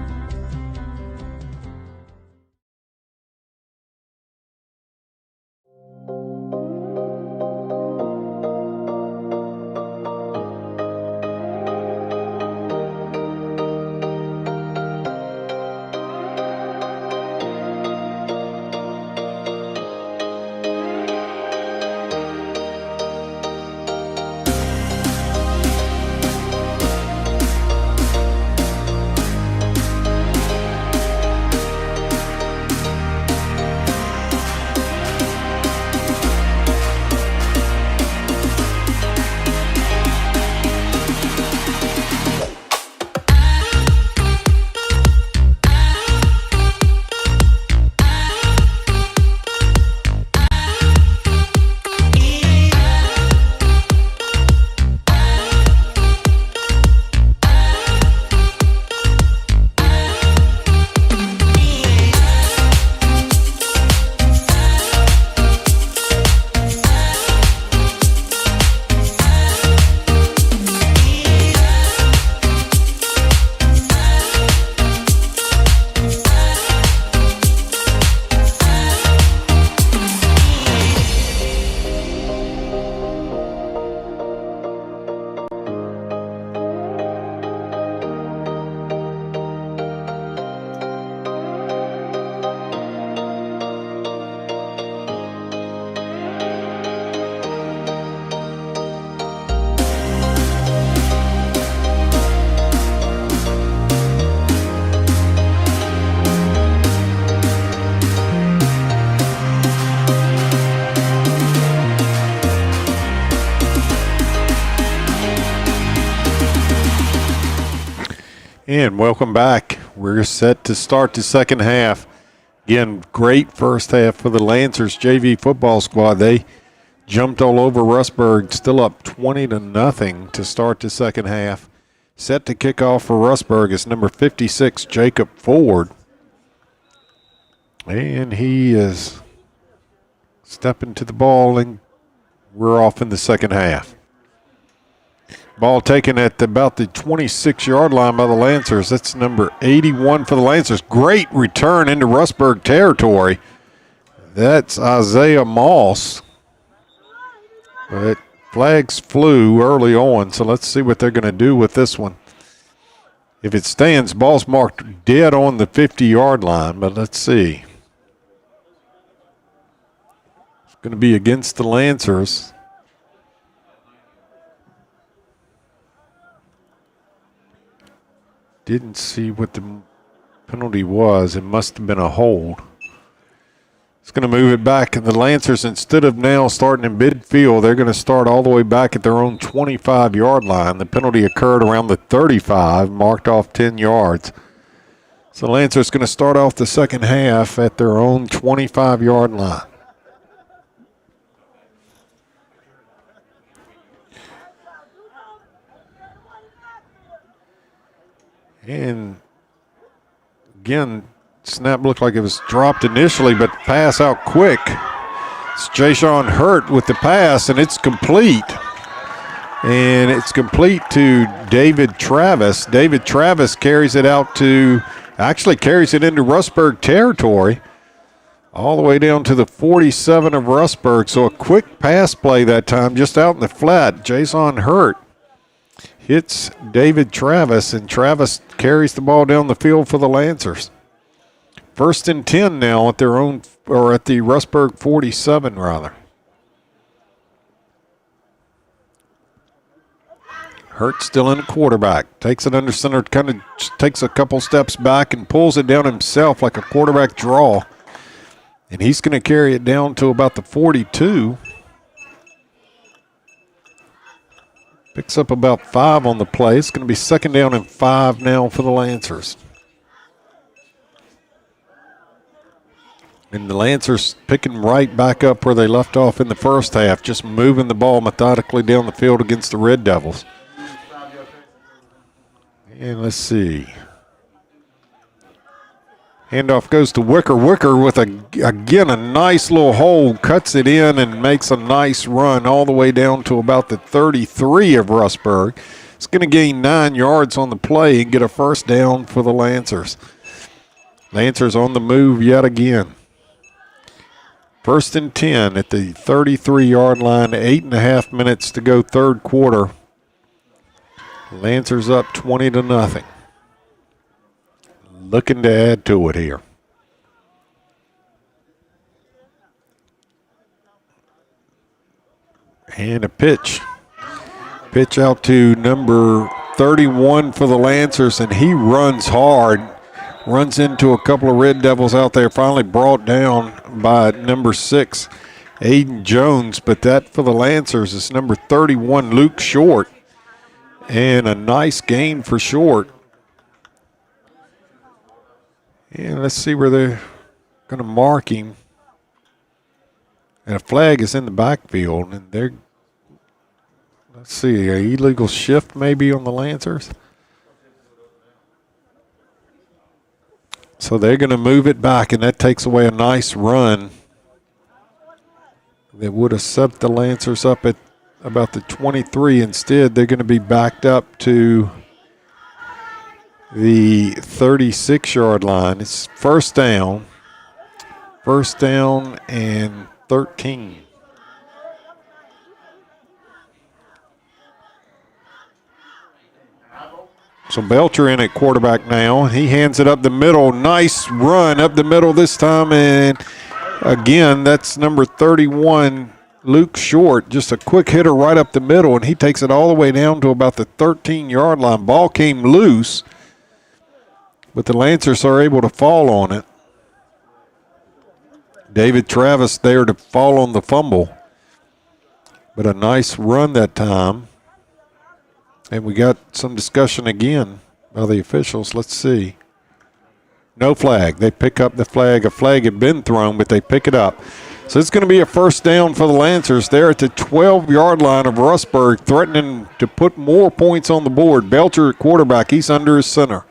And welcome back. We're set to start the second half. Again, great first half for the Lancers JV football squad. They jumped all over Rustburg, still up 20-0 to start the second half. Set to kick off for Rustburg is number 56, Jacob Ford. And he is stepping to the ball, and we're off in the second half. Ball taken at about the 26-yard line by the Lancers. That's number 81 for the Lancers. Great return into Rustburg territory. That's Isaiah Moss. But flags flew early on, so let's see what they're going to do with this one. If it stands, ball's marked dead on the 50-yard line, but let's see. It's going to be against the Lancers. Didn't see what the penalty was. It must have been a hold. It's going to move it back, and the Lancers, instead of now starting in midfield, they're going to start all the way back at their own 25-yard line. The penalty occurred around the 35, marked off 10 yards. So the Lancers going to start off the second half at their own 25-yard line. And Again, snap looked like it was dropped initially, but pass out quick. It's Jashawn Hurt with the pass, and it's complete. And it's complete to David Travis. David Travis carries it out to, actually carries it into Rustburg territory, all the way down to the 47 of Rustburg. So a quick pass play that time, just out in the flat. Jason Hurt hits David Travis, and Travis carries the ball down the field for the Lancers. 1st and 10 now at their own, or at the Rustburg 47 rather. Hurt still in the quarterback. Takes it under center, kind of takes a couple steps back and pulls it down himself like a quarterback draw. And he's going to carry it down to about the 42. Picks up about 5 on the play. It's going to be 2nd down and 5 now for the Lancers. And the Lancers picking right back up where they left off in the first half, just moving the ball methodically down the field against the Red Devils. And let's see. Handoff goes to Wicker. Wicker with, again, a nice little hole, cuts it in and makes a nice run all the way down to about the 33 of Rustburg. It's going to gain 9 yards on the play and get a 1st down for the Lancers. Lancers on the move yet again. 1st and 10 at the 33-yard line, 8.5 minutes to go, 3rd quarter. Lancers up 20-0. Looking to add to it here. And a pitch. Pitch out to number 31 for the Lancers, and he runs hard. Runs into a couple of Red Devils out there, finally brought down by number 6, Aiden Jones. But that for the Lancers is number 31, Luke Short. And a nice gain for Short. And let's see where they're going to mark him. And a flag is in the backfield. And they're, let's see, an illegal shift maybe on the Lancers. So they're going to move it back, and that takes away a nice run that would have set the Lancers up at about the 23. Instead, they're going to be backed up to the 36-yard line. It's 1st down. 1st down and 13. So Belcher in at quarterback now. He hands it up the middle. Nice run up the middle this time. And again, that's number 31, Luke Short. Just a quick hitter right up the middle, and he takes it all the way down to about the 13-yard line. Ball came loose, but the Lancers are able to fall on it. David Travis there to fall on the fumble. But a nice run that time. And we got some discussion again by the officials. Let's see. No flag. They pick up the flag. A flag had been thrown, but they pick it up. So it's going to be a 1st down for the Lancers. They're at the 12-yard line of Rustburg, threatening to put more points on the board. Belcher at quarterback. He's under his center.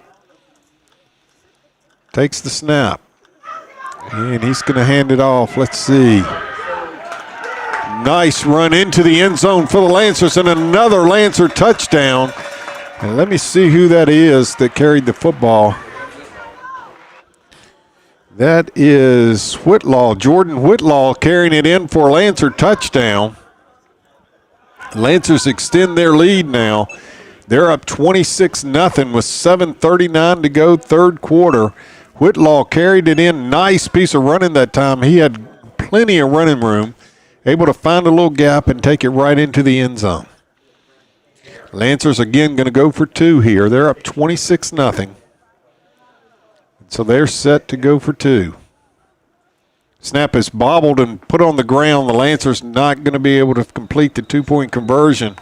Takes the snap. And he's going to hand it off. Let's see. Nice run into the end zone for the Lancers, and another Lancer touchdown. And let me see who that is that carried the football. That is Whitlaw, Jordan Whitlaw, carrying it in for a Lancer touchdown. Lancers extend their lead now. They're up 26-0 with 7:39 to go, 3rd quarter. Whitlaw carried it in. Nice piece of running that time. He had plenty of running room. Able to find a little gap and take it right into the end zone. Lancers again going to go for 2 here. They're up 26-0. So they're set to go for 2. Snap is bobbled and put on the ground. The Lancers not going to be able to complete the 2-point conversion.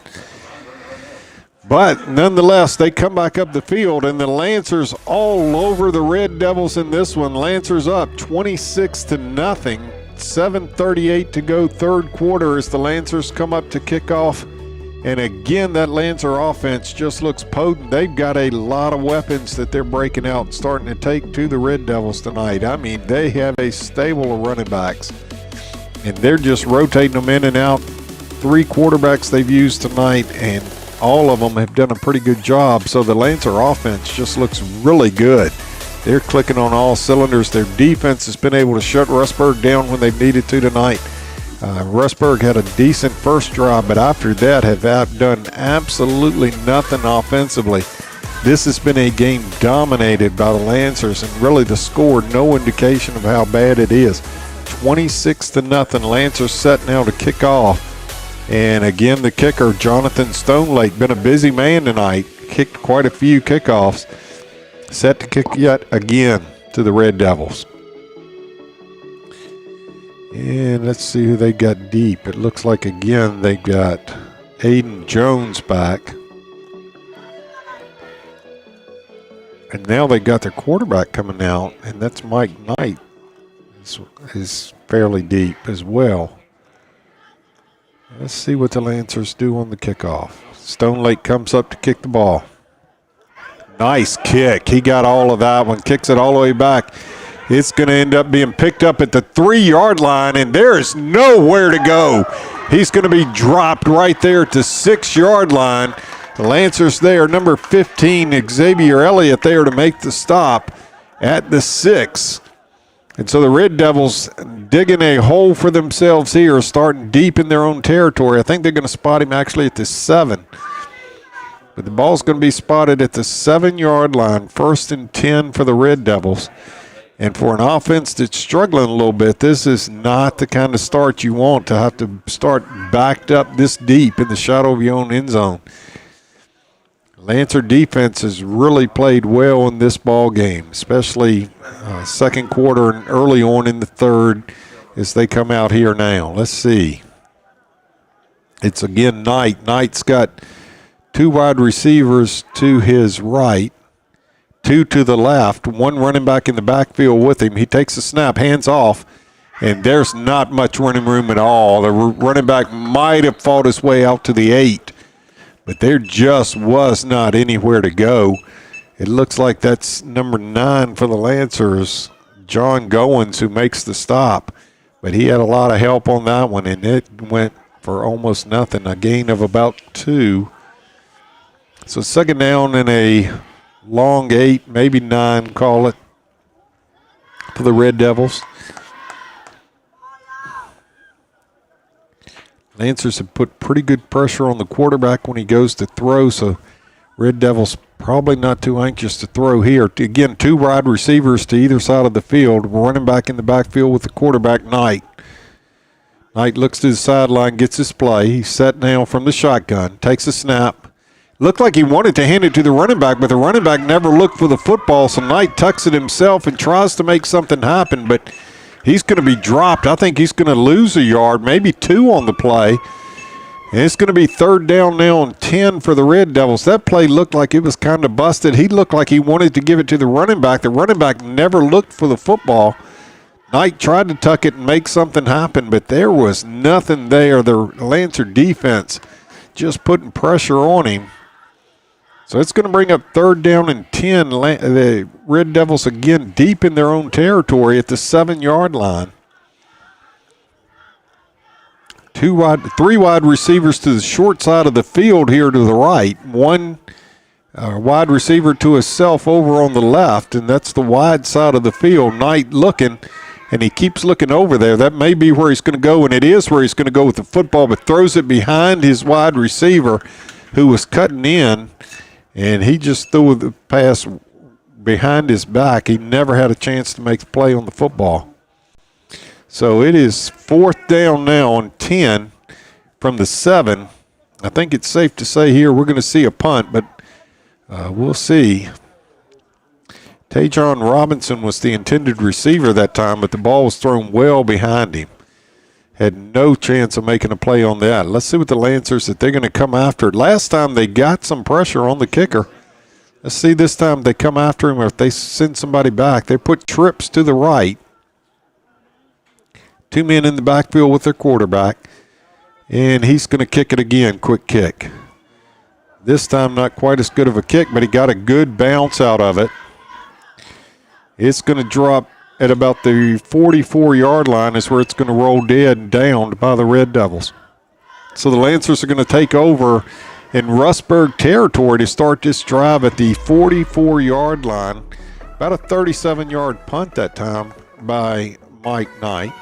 But nonetheless, they come back up the field, and the Lancers all over the Red Devils in this one. Lancers up 26-0. 7:38 to go, 3rd quarter, as the Lancers come up to kick off And again, that Lancer offense just looks potent. They've got a lot of weapons that they're breaking out and starting to take to the Red Devils tonight. I mean, they have a stable of running backs, and they're just rotating them in and out. 3 quarterbacks they've used tonight, and all of them have done a pretty good job. So the Lancer offense just looks really good. They're clicking on all cylinders. Their defense has been able to shut Rustburg down when they've needed to tonight. Rustburg had a decent first drive, but after that have done absolutely nothing offensively. This has been a game dominated by the Lancers, and really the score, no indication of how bad it is. 26-0. Lancers set now to kick off. And again, the kicker, Jonathan Stonelake, been a busy man tonight. Kicked quite a few kickoffs. Set to kick yet again to the Red Devils. And let's see who they got deep. It looks like, again, they got Aiden Jones back. And now they got their quarterback coming out, and that's Mike Knight. Is fairly deep as well. Let's see what the Lancers do on the kickoff. Stonelake comes up to kick the ball. Nice kick. He got all of that one. Kicks it all the way back. It's going to end up being picked up at the 3-yard line, and there is nowhere to go. He's going to be dropped right there at the 6-yard line. The Lancers there, number 15, Xavier Elliott there to make the stop at the 6. And so the Red Devils digging a hole for themselves here, starting deep in their own territory. I think they're going to spot him actually at the 7. But the ball's going to be spotted at the 7-yard line, 1st and 10 for the Red Devils. And for an offense that's struggling a little bit, this is not the kind of start you want, to have to start backed up this deep in the shadow of your own end zone. Lancer defense has really played well in this ball game, especially second quarter and early on in the third as they come out here now. Let's see. It's again Knight. Knight's got 2 wide receivers to his right, 2 to the left, 1 running back in the backfield with him. He takes a snap, hands off, and there's not much running room at all. The running back might have fought his way out to the 8, but there just was not anywhere to go. It looks like that's number 9 for the Lancers, John Goins, who makes the stop. But he had a lot of help on that one, and it went for almost nothing, a gain of about 2. So second down and a long 8, maybe 9, call it, for the Red Devils. Lancers have put pretty good pressure on the quarterback when he goes to throw, so Red Devils probably not too anxious to throw here. Again, 2 wide receivers to either side of the field, running back in the backfield with the quarterback, Knight. Knight looks to the sideline, gets his play. He's set now from the shotgun, takes a snap. Looked like he wanted to hand it to the running back, but the running back never looked for the football, so Knight tucks it himself and tries to make something happen, but he's going to be dropped. I think he's going to lose a yard, maybe 2 on the play. And it's going to be third down now and 10 for the Red Devils. That play looked like it was kind of busted. He looked like he wanted to give it to the running back. The running back never looked for the football. Knight tried to tuck it and make something happen, but there was nothing there. The Lancer defense just putting pressure on him. So it's going to bring up third down and 10. The Red Devils again deep in their own territory at the 7-yard line. 3 wide receivers to the short side of the field here to the right. 1 wide receiver to himself over on the left, and that's the wide side of the field. Knight looking, and he keeps looking over there. That may be where he's going to go, and it is where he's going to go with the football, but throws it behind his wide receiver who was cutting in, and he just threw the pass behind his back. He never had a chance to make the play on the football. So it is fourth down now on 10 from the 7. I think it's safe to say here we're going to see a punt, but we'll see. Tajon Robinson was the intended receiver that time, but the ball was thrown well behind him. Had no chance of making a play on that. Let's see what the Lancers, that they're going to come after. Last time they got some pressure on the kicker. Let's see this time they come after him, or if they send somebody back. They put trips to the right. 2 men in the backfield with their quarterback. And he's going to kick it again, quick kick. This time not quite as good of a kick, but he got a good bounce out of it. It's going to drop at about the 44-yard line is where it's going to roll dead and downed by the Red Devils. So the Lancers are going to take over in Rustburg territory to start this drive at the 44-yard line. About a 37-yard punt that time by Mike Knight.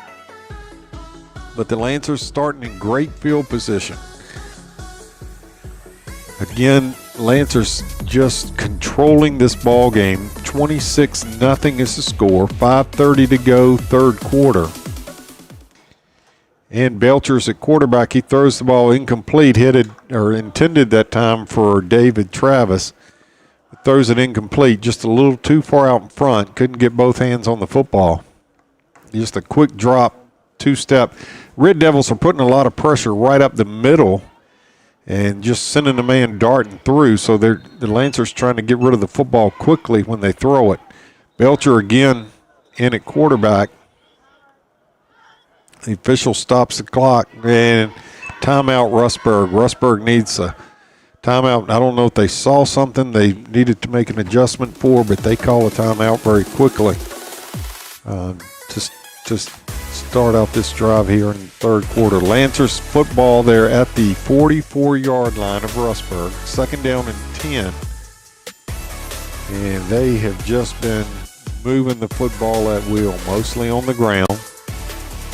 But the Lancers starting in great field position. Again, Lancers just controlling this ball game. 26-0 is the score. 5:30 to go, third quarter. And Belcher's at quarterback. He throws the ball incomplete, intended that time for David Travis. Throws it incomplete, just a little too far out in front. Couldn't get both hands on the football. Just a quick drop, two-step. Red Devils are putting a lot of pressure right up the middle and just sending the man darting through. So the Lancers trying to get rid of the football quickly when they throw it. Belcher again in at quarterback. The official stops the clock, and timeout Rustburg. Rustburg needs a timeout. I don't know if they saw something they needed to make an adjustment for, but they call a timeout very quickly to start out this drive here in the third quarter. Lancers football there at the 44-yard line of Rustburg. Second down and 10. And they have just been moving the football at will, mostly on the ground.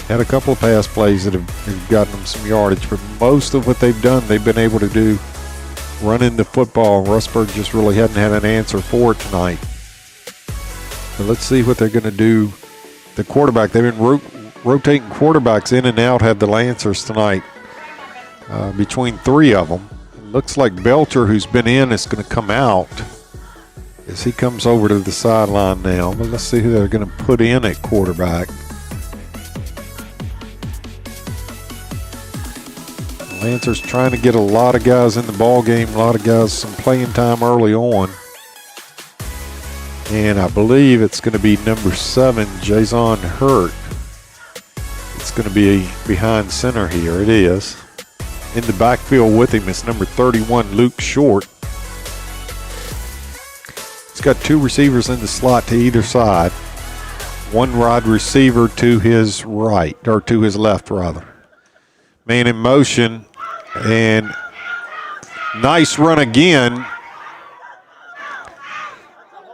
Had a couple of pass plays that have gotten them some yardage, but most of what they've done, they've been able to do running the football. Rustburg just really hadn't had an answer for it tonight. But let's see what they're going to do. The quarterback, they've been rotating quarterbacks in and out, had the Lancers tonight, between three of them. It looks like Belcher, who's been in, is going to come out as he comes over to the sideline now. But let's see who they're going to put in at quarterback. Lancers trying to get a lot of guys in the ball game, a lot of guys some playing time early on. And I believe it's going to be number 7, Jason Hurt. It's going to be behind center here. It is. In the backfield with him is number 31, Luke Short. He's got 2 receivers in the slot to either side. One wide receiver to his right, or to his left rather. Man in motion, and nice run again.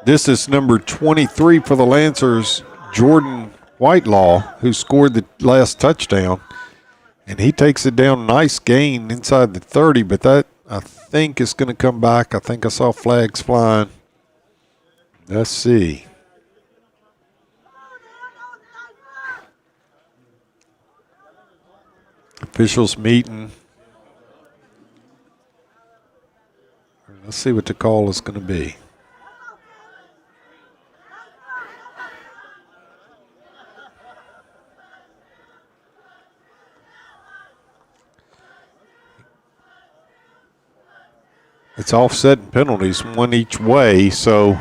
This is number 23 for the Lancers, Jordan Whitelaw, who scored the last touchdown. And he takes it down, nice gain inside the 30, but that, I think, is going to come back. I think I saw flags flying. Let's see. Officials meeting. Let's see what the call is going to be. It's offset penalties, one each way, so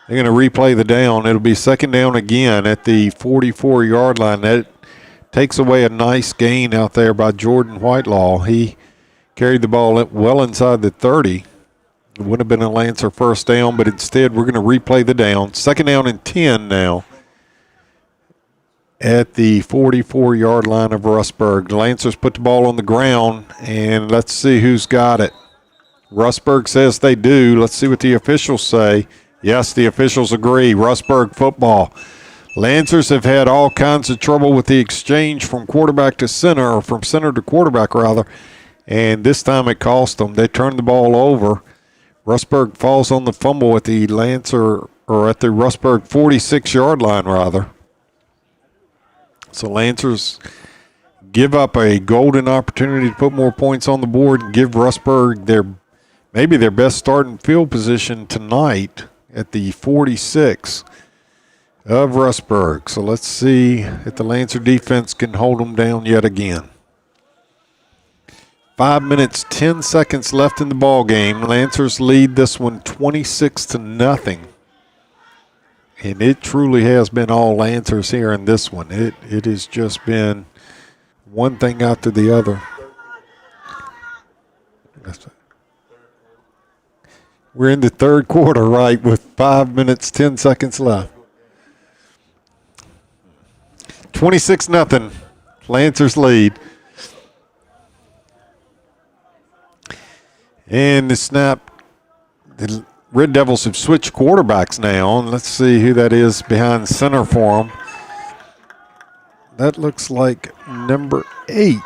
they're going to replay the down. It'll be second down again at the 44-yard line. That takes away a nice gain out there by Jordan Whitelaw. He carried the ball well inside the 30. It would have been a Lancer first down, but instead we're going to replay the down. Second down and 10 now at the 44-yard line of Rustburg. The Lancers put the ball on the ground, and let's see who's got it. Rustburg says they do. Let's see what the officials say. Yes, the officials agree. Rustburg football. Lancers have had all kinds of trouble with the exchange from quarterback to center, or from center to quarterback, rather. And this time it cost them. They turned the ball over. Rustburg falls on the fumble at the Lancer, or at the Rustburg 46-yard line, rather. So Lancers give up a golden opportunity to put more points on the board and give Rustburg maybe their best starting field position tonight at the 46 of Rustburg. So let's see if the Lancer defense can hold them down yet again. 5 minutes, 10 seconds left in the ball game. Lancers lead this one 26-0. And it truly has been all Lancers here in this one. It has just been one thing after the other. We're in the third quarter, right, with 5 minutes, 10 seconds left. 26-0. Lancers lead. And the snap, the Red Devils have switched quarterbacks now. And let's see who that is behind center for them. That looks like number 8.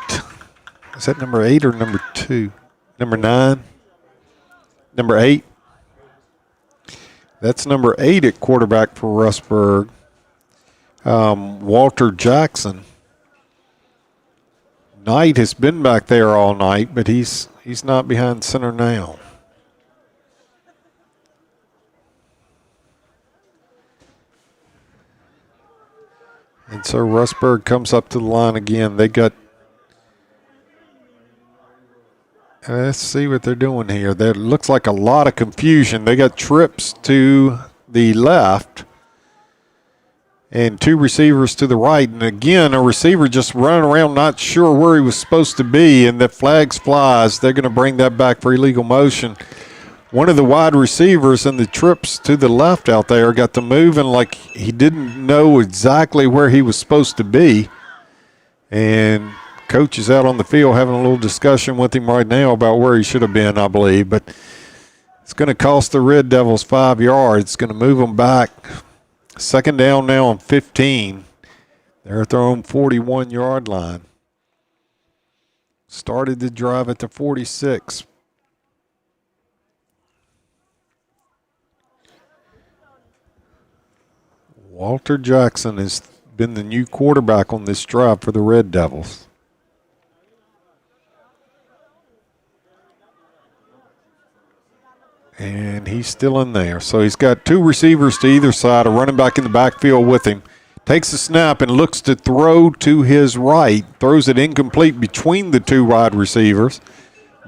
Is that number 8 or number 2? Number 9? Number 8? That's number 8 at quarterback for Rustburg. Walter Jackson. Knight has been back there all night, but he's not behind center now. And so Rustburg comes up to the line again. They got, let's see what they're doing here. There looks like a lot of confusion. They got trips to the left and 2 receivers to the right. And again, a receiver just running around not sure where he was supposed to be, and the flags flies. They're going to bring that back for illegal motion. One of the wide receivers in the trips to the left out there got to moving like he didn't know exactly where he was supposed to be. And coach is out on the field having a little discussion with him right now about where he should have been, I believe. But it's going to cost the Red Devils 5 yards. It's going to move them back. Second down now on 15. They're at their own 41-yard line. Started the drive at the 46. Walter Jackson has been the new quarterback on this drive for the Red Devils. And he's still in there. So he's got 2 receivers to either side, a running back in the backfield with him. Takes the snap and looks to throw to his right. Throws it incomplete between the 2 wide receivers.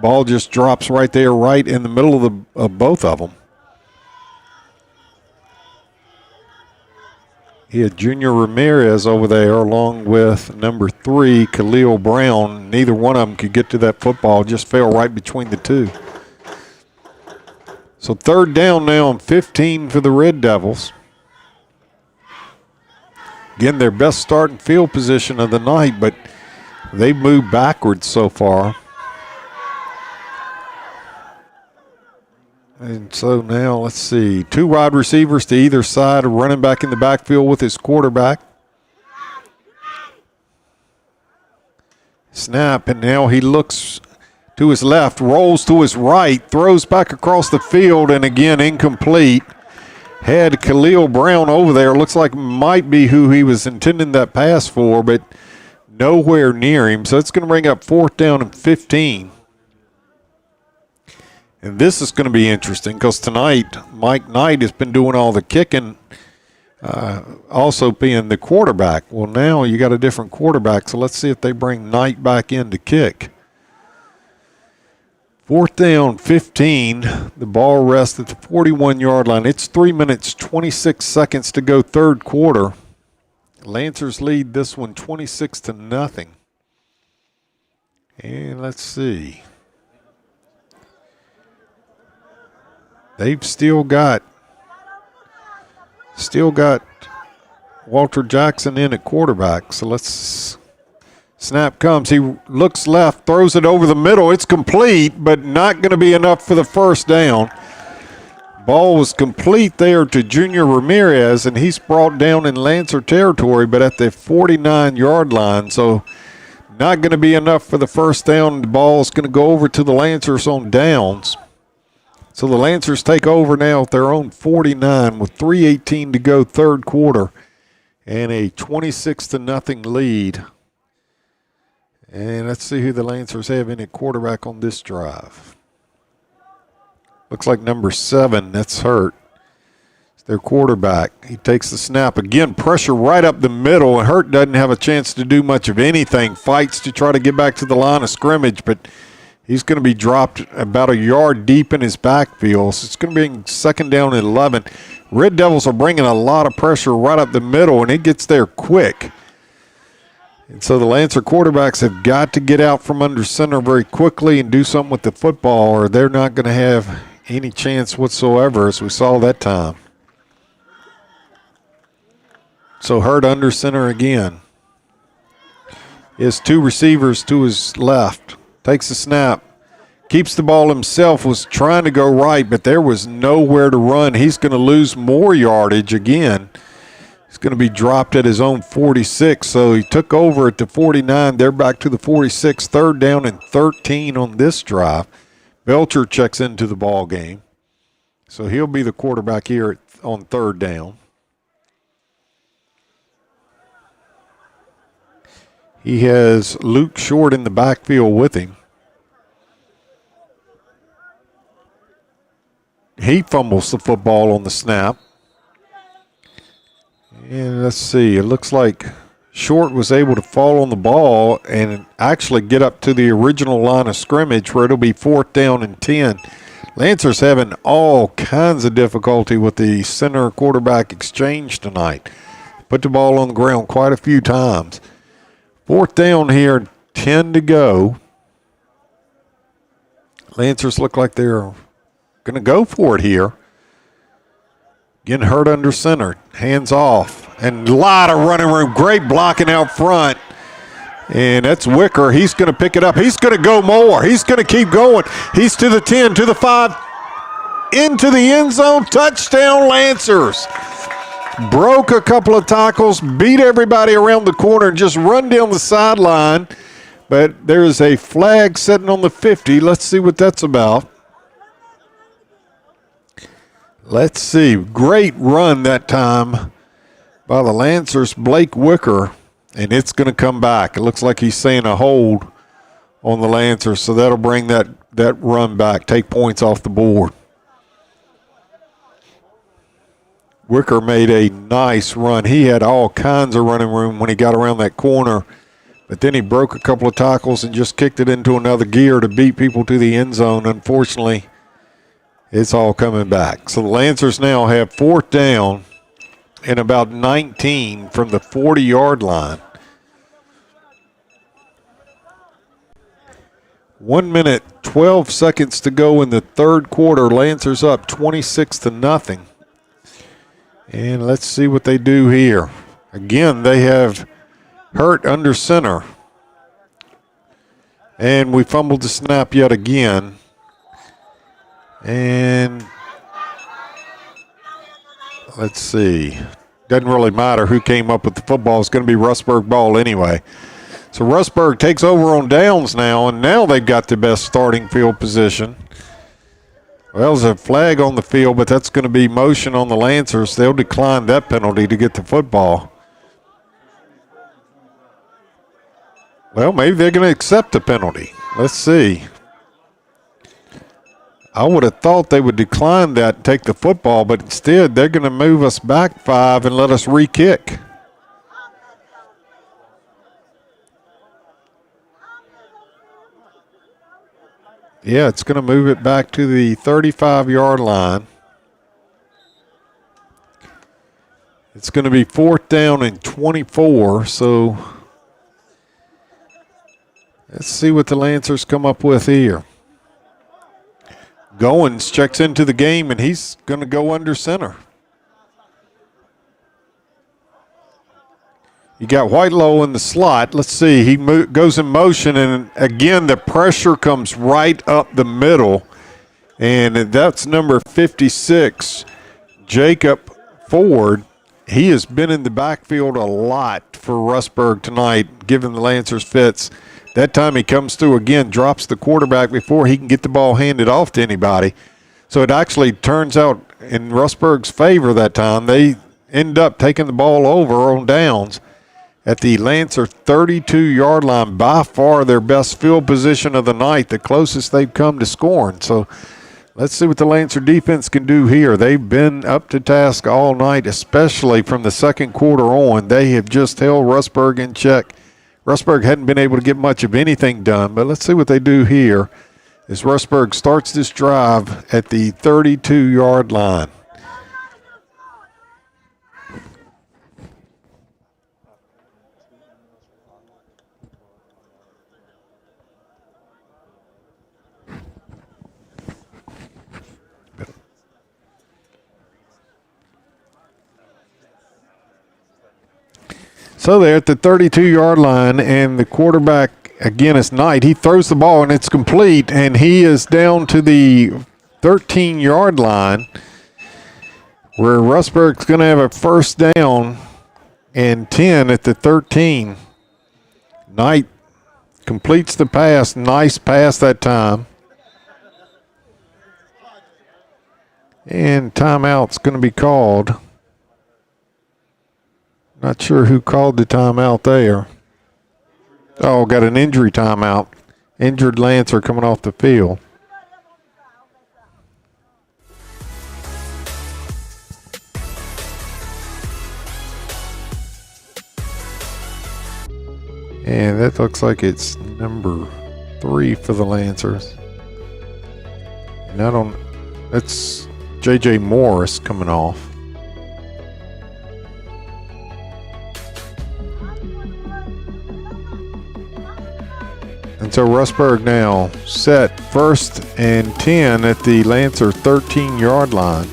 Ball just drops right there, right in the middle of both of them. He had Junior Ramirez over there along with number 3, Khalil Brown. Neither one of them could get to that football, just fell right between the 2. So third down now on 15 for the Red Devils. Again, their best starting field position of the night, but they've moved backwards so far. And so now let's see. 2 wide receivers to either side, a running back in the backfield with his quarterback. Snap, and now he looks to his left, rolls to his right, throws back across the field, and again incomplete. Had Khalil Brown over there. Looks like might be who he was intending that pass for, but nowhere near him. So it's going to bring up 4th down and 15. And this is going to be interesting because tonight Mike Knight has been doing all the kicking, also being the quarterback. Well, now you got a different quarterback, so let's see if they bring Knight back in to kick. 4th down, 15. The ball rests at the 41-yard line. It's 3 minutes, 26 seconds to go third quarter. Lancers lead this one 26-0. And let's see. They've still got Walter Jackson in at quarterback. So let's snap comes. He looks left, throws it over the middle. It's complete, but not going to be enough for the first down. Ball was complete there to Junior Ramirez, and he's brought down in Lancer territory, but at the 49-yard line. So not going to be enough for the first down. The ball is going to go over to the Lancers on downs. So the Lancers take over now at their own 49 with 3:18 to go third quarter and a 26-0 lead. And let's see who the Lancers have in at quarterback on this drive. Looks like number 7, that's Hurt. It's their quarterback. He takes the snap. Again, pressure right up the middle, and Hurt doesn't have a chance to do much of anything. Fights to try to get back to the line of scrimmage, but he's going to be dropped about a yard deep in his backfield. So it's going to be 2nd down and 11. Red Devils are bringing a lot of pressure right up the middle, and it gets there quick. And so the Lancer quarterbacks have got to get out from under center very quickly and do something with the football, or they're not going to have any chance whatsoever, as we saw that time. So Hurt under center again. He has two receivers to his left. Takes the snap. Keeps the ball himself, was trying to go right, but there was nowhere to run. He's going to lose more yardage again. He's going to be dropped at his own 46, so he took over at the 49. They're back to the 46, 3rd down and 13 on this drive. Belcher checks into the ball game, so he'll be the quarterback here on 3rd down. He has Luke Short in the backfield with him. He fumbles the football on the snap. And let's see, it looks like Short was able to fall on the ball and actually get up to the original line of scrimmage where it'll be 4th down and 10. Lancers having all kinds of difficulty with the center quarterback exchange tonight. Put the ball on the ground quite a few times. 4th down here, 10 to go. Lancers look like they're going to go for it here. Getting Hurt under center. Hands off. And a lot of running room. Great blocking out front. And that's Wicker. He's going to pick it up. He's going to go more. He's going to keep going. He's to the 10, to the 5, into the end zone. Touchdown, Lancers. Broke a couple of tackles, beat everybody around the corner, and just run down the sideline. But there is a flag sitting on the 50. Let's see what that's about. Let's see. Great run that time by the Lancers, Blake Wicker, and it's going to come back. It looks like he's saying a hold on the Lancers, so that'll bring that run back, take points off the board. Wicker made a nice run. He had all kinds of running room when he got around that corner, but then he broke a couple of tackles and just kicked it into another gear to beat people to the end zone. Unfortunately, it's all coming back. So the Lancers now have 4th down and about 19 from the 40-yard line. 1 minute, 12 seconds to go in the 3rd quarter. Lancers up 26-0. And let's see what they do here. Again, they have Hurt under center. And we fumbled the snap yet again. And let's see. Doesn't really matter who came up with the football. It's going to be Rustburg ball anyway. So Rustburg takes over on downs now, and now they've got the best starting field position. Well, there's a flag on the field, but that's going to be motion on the Lancers. They'll decline that penalty to get the football. Well, maybe they're going to accept the penalty. Let's see. I would have thought they would decline that and take the football, but instead they're going to move us back 5 and let us re-kick. Yeah, it's going to move it back to the 35-yard line. It's going to be 4th down and 24, so let's see what the Lancers come up with here. Goins checks into the game, and he's going to go under center. You got Whitelow in the slot. Let's see. He goes in motion, and again, the pressure comes right up the middle. And that's number 56, Jacob Ford. He has been in the backfield a lot for Rustburg tonight, giving the Lancers fits. That time he comes through again, drops the quarterback before he can get the ball handed off to anybody. So it actually turns out in Rustburg's favor that time. They end up taking the ball over on downs at the Lancer 32-yard line, by far their best field position of the night, the closest they've come to scoring. So let's see what the Lancer defense can do here. They've been up to task all night, especially from the 2nd quarter on. They have just held Rustburg in check. Rustburg hadn't been able to get much of anything done, but let's see what they do here as Rustburg starts this drive at the 32-yard line. So they're at the 32-yard line, and the quarterback, again, is Knight. He throws the ball, and it's complete, and he is down to the 13-yard line, where Rustburg's going to have a first down and 10 at the 13. Knight completes the pass. Nice pass that time. And timeout's going to be called. Not sure who called the timeout there. Oh, got an injury timeout. Injured Lancer coming off the field. And that looks like it's number 3 for the Lancers. And that's J.J. Morris coming off. And so Rustburg now set 1st and 10 at the Lancer 13-yard line.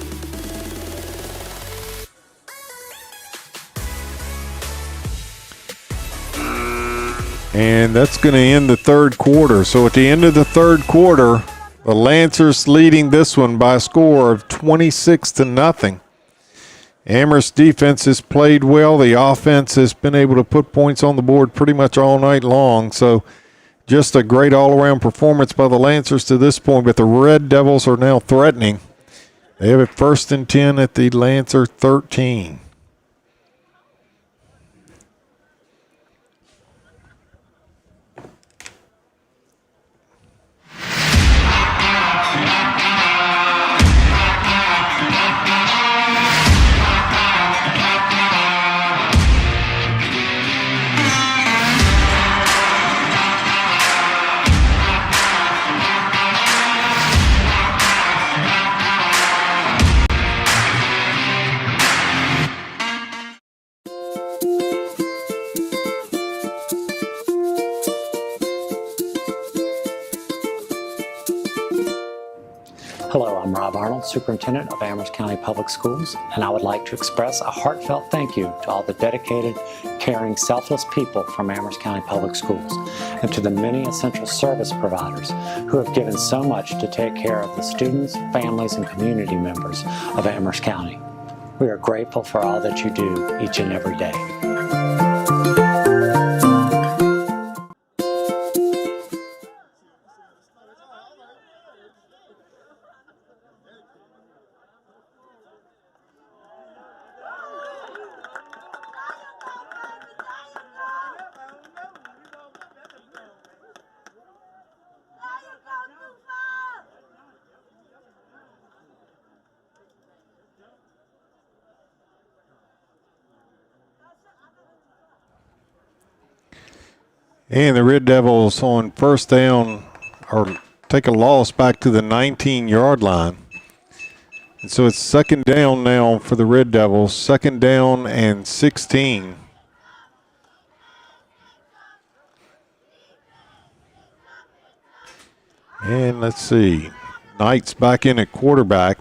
And that's going to end the third quarter. So at the end of the third quarter, the Lancers leading this one by a score of 26-0. Amherst defense has played well. The offense has been able to put points on the board pretty much all night long. So just a great all-around performance by the Lancers to this point. But the Red Devils are now threatening. They have it 1st and 10 at the Lancer 13. Hello, I'm Rob Arnold, Superintendent of Amherst County Public Schools, and I would like to express a heartfelt thank you to all the dedicated, caring, selfless people from Amherst County Public Schools, and to the many essential service providers who have given so much to take care of the students, families, and community members of Amherst County. We are grateful for all that you do each and every day. And the Red Devils on first down or take a loss back to the 19-yard line. And so it's 2nd down now for the Red Devils, 2nd down and 16. And let's see, Knight's back in at quarterback.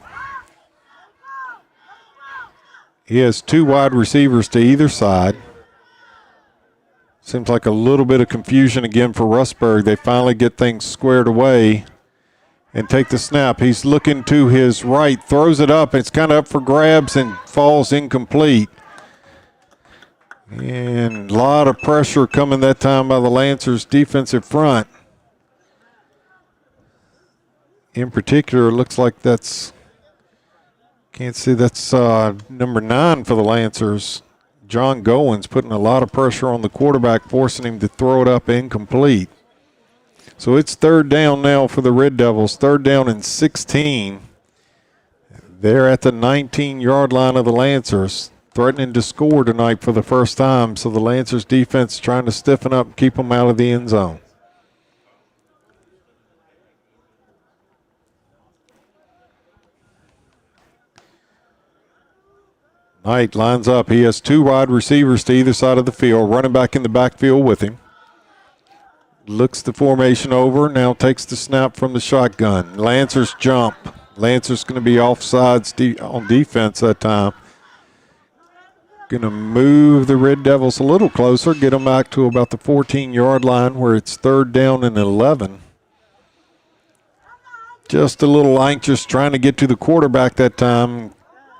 He has 2 wide receivers to either side. Seems like a little bit of confusion again for Rustburg. They finally get things squared away and take the snap. He's looking to his right, throws it up. It's kind of up for grabs and falls incomplete. And a lot of pressure coming that time by the Lancers defensive front. In particular, it looks like that's, can't see, that's number 9 for the Lancers. John Goins putting a lot of pressure on the quarterback, forcing him to throw it up incomplete. So it's 3rd down now for the Red Devils, 3rd down and 16. They're at the 19-yard line of the Lancers, threatening to score tonight for the first time. So the Lancers defense trying to stiffen up and keep them out of the end zone. Knight lines up. He has 2 wide receivers to either side of the field, running back in the backfield with him. Looks the formation over, now takes the snap from the shotgun. Lancers jump. Lancers going to be offsides on defense that time. going to move the Red Devils a little closer, get them back to about the 14-yard line where it's 3rd down and 11. Just a little anxious trying to get to the quarterback that time.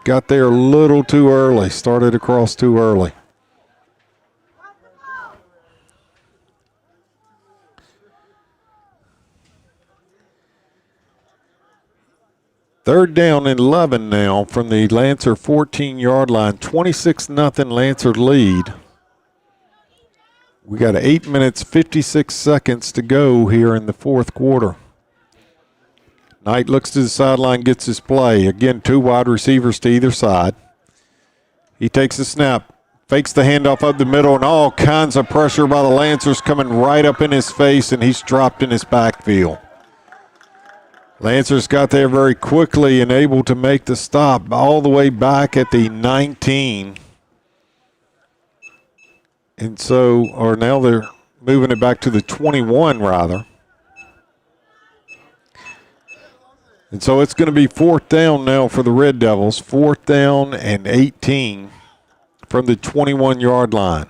Got there a little too early, started across too early. Third down and 11 now from the Lancer 14-yard line. 26-0 Lancer lead. We got 8 minutes, 56 seconds to go here in the 4th quarter. Knight looks to the sideline, gets his play. Again, 2 wide receivers to either side. He takes the snap, fakes the handoff up the middle, and all kinds of pressure by the Lancers coming right up in his face, and he's dropped in his backfield. Lancers got there very quickly and able to make the stop all the way back at the 19. And so, or now they're moving it back to the 21 rather. And so it's going to be 4th down now for the Red Devils. 4th down and 18 from the 21-yard line.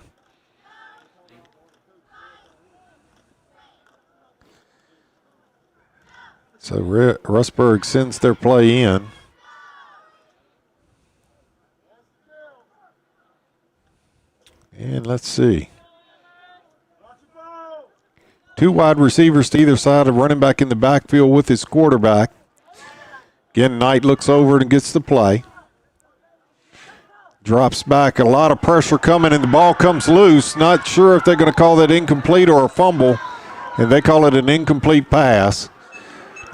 So Rustburg sends their play in. And let's see. 2 wide receivers to either side, of running back in the backfield with his quarterback. Again, Knight looks over and gets the play. Drops back, a lot of pressure coming, and the ball comes loose. Not sure if they're going to call that incomplete or a fumble, and they call it an incomplete pass.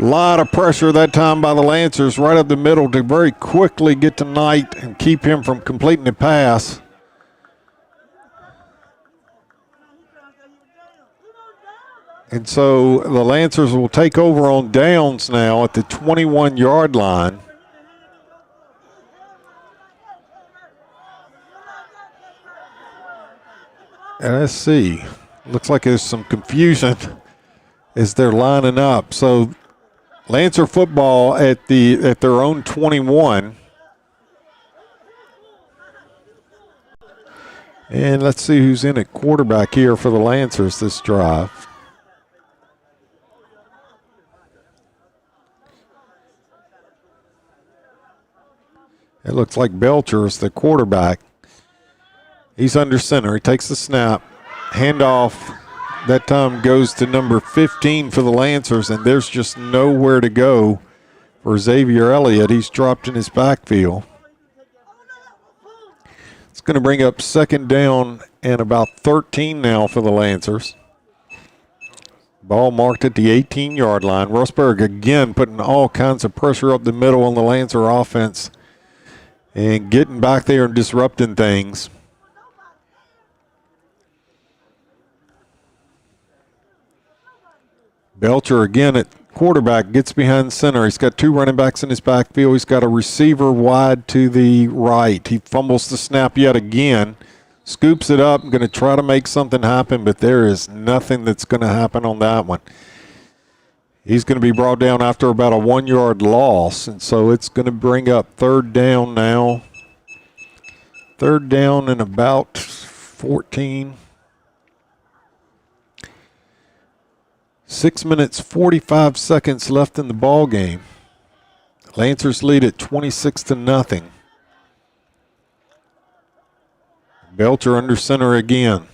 A lot of pressure that time by the Lancers right up the middle to very quickly get to Knight and keep him from completing the pass. And so the Lancers will take over on downs now at the 21-yard line. And let's see. Looks like there's some confusion as they're lining up. So Lancer football at their own 21. And let's see who's in at quarterback here for the Lancers this drive. It looks like Belcher is the quarterback. He's under center. He takes the snap. Handoff that time goes to number 15 for the Lancers, and there's just nowhere to go for Xavier Elliott. He's dropped in his backfield. It's going to bring up 2nd down and about 13 now for the Lancers. Ball marked at the 18-yard line. Rustburg again putting all kinds of pressure up the middle on the Lancer offense and getting back there and disrupting things. Belcher again at quarterback, gets behind center. He's got 2 running backs in his backfield. He's got a receiver wide to the right. He fumbles the snap yet again. Scoops it up, going to try to make something happen, but there is nothing that's going to happen on that one. He's going to be brought down after about a 1-yard loss, and so it's going to bring up 3rd down now. 3rd down and about 14. 6 minutes, 45 seconds left in the ball game. Lancers lead at 26-0. Belcher under center again.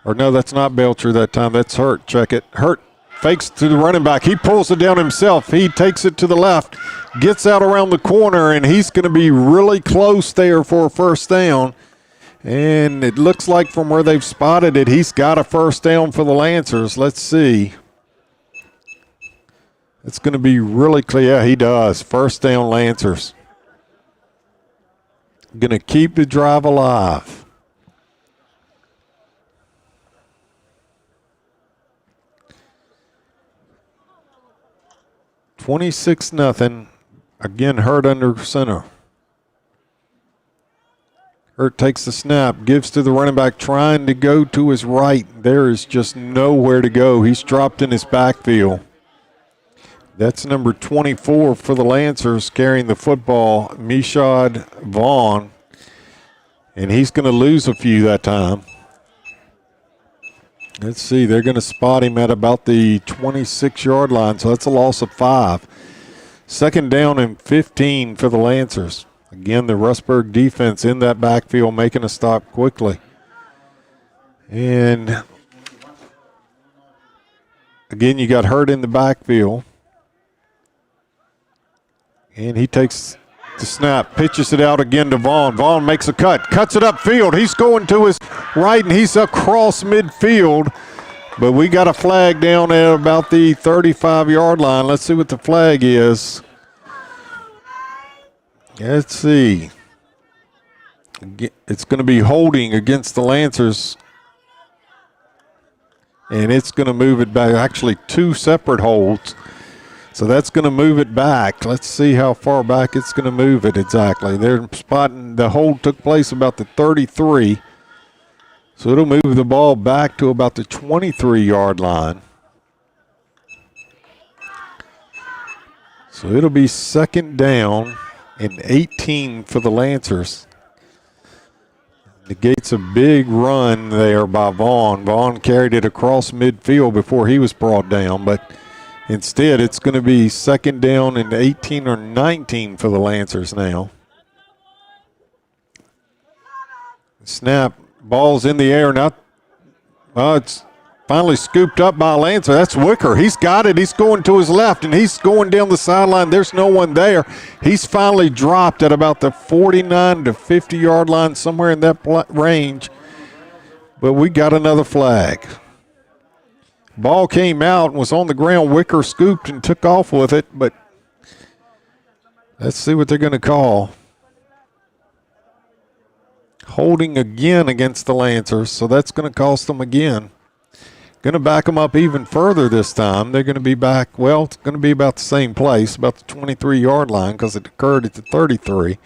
Or no, that's not Belcher that time. That's Hurt. Check it. Hurt fakes to the running back. He pulls it down himself. He takes it to the left, gets out around the corner, and he's going to be really close there for a 1st down. And it looks like from where they've spotted it, he's got a 1st down for the Lancers. Let's see. It's going to be really clear. Yeah, he does. 1st down Lancers. Going to keep the drive alive. $26-0. Again, Hurt under center. Hurt takes the snap, gives to the running back, trying to go to his right. There is just nowhere to go. He's dropped in his backfield. That's number 24 for the Lancers carrying the football, Mishad Vaughn. And he's going to lose a few that time. Let's see, they're going to spot him at about the 26-yard line, so that's a loss of 5. Second down and 15 for the Lancers. Again, the Rustburg defense in that backfield making a stop quickly. And again, you got Hurt in the backfield. And he takes the snap, pitches it out again to Vaughn. Vaughn makes a cut, cuts it upfield. He's going to his right, and he's across midfield. But we got a flag down at about the 35-yard line. Let's see what the flag is. Let's see. It's going to be holding against the Lancers. And it's going to move it back. Actually, 2 separate holds. So that's going to move it back. Let's see how far back it's going to move it exactly. They're spotting the hold took place about the 33. So it'll move the ball back to about the 23-yard line. So it'll be second down and 18 for the Lancers. Negates a big run there by Vaughn. Vaughn carried it across midfield before he was brought down, but instead, it's going to be second down and 18 or 19 for the Lancers now. Snap, ball's in the air. Now, it's finally scooped up by Lancer. That's Wicker. He's got it. He's going to his left, and he's going down the sideline. There's no one there. He's finally dropped at about the 49 to 50-yard line, somewhere in that range. But we got another flag. Ball came out and was on the ground. Wicker scooped and took off with it, but let's see what they're going to call. Holding again against the Lancers, so that's going to cost them again. Going to back them up even further this time. They're going to be back, well, it's going to be about the same place, about the 23-yard line because it occurred at the 33.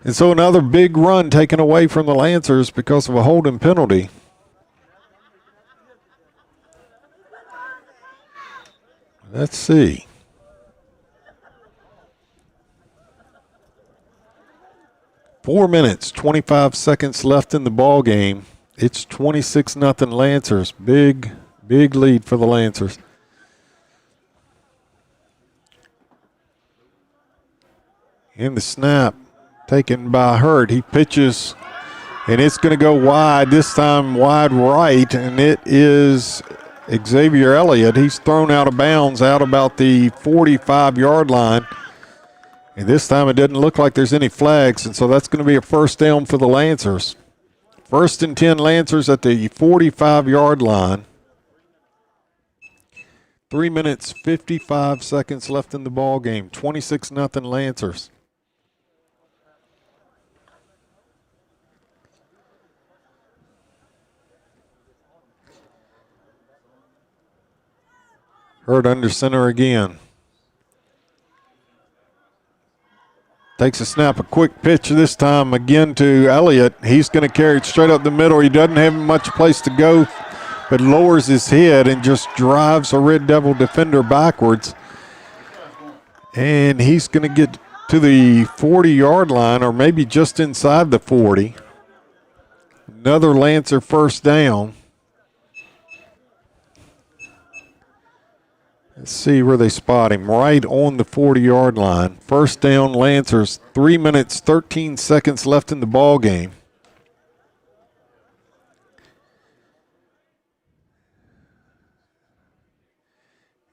And so another big run taken away from the Lancers because of a holding penalty. Let's see. Four minutes, 25 seconds left in the ball game. It's 26-0 Lancers. Big lead for the Lancers. In the snap, taken by Hurt. He pitches, and it's going to go wide, this time wide right, and it is Xavier Elliott. He's thrown out of bounds out about the 45-yard line. And this time it doesn't look like there's any flags, and so that's going to be a first down for the Lancers. First and 10 Lancers at the 45-yard line. 3 minutes, 55 seconds left in the ball game. 26-0 Lancers. Hurt under center again. Takes a snap, a quick pitch this time again to Elliott. He's going to carry it straight up the middle. He doesn't have much place to go, but lowers his head and just drives a Red Devil defender backwards. And he's going to get to the 40-yard line, or maybe just inside the 40. Another Lancer first down. Let's see where they spot him. Right on the 40-yard line. First down, Lancers. 3 minutes, 13 seconds left in the ball game.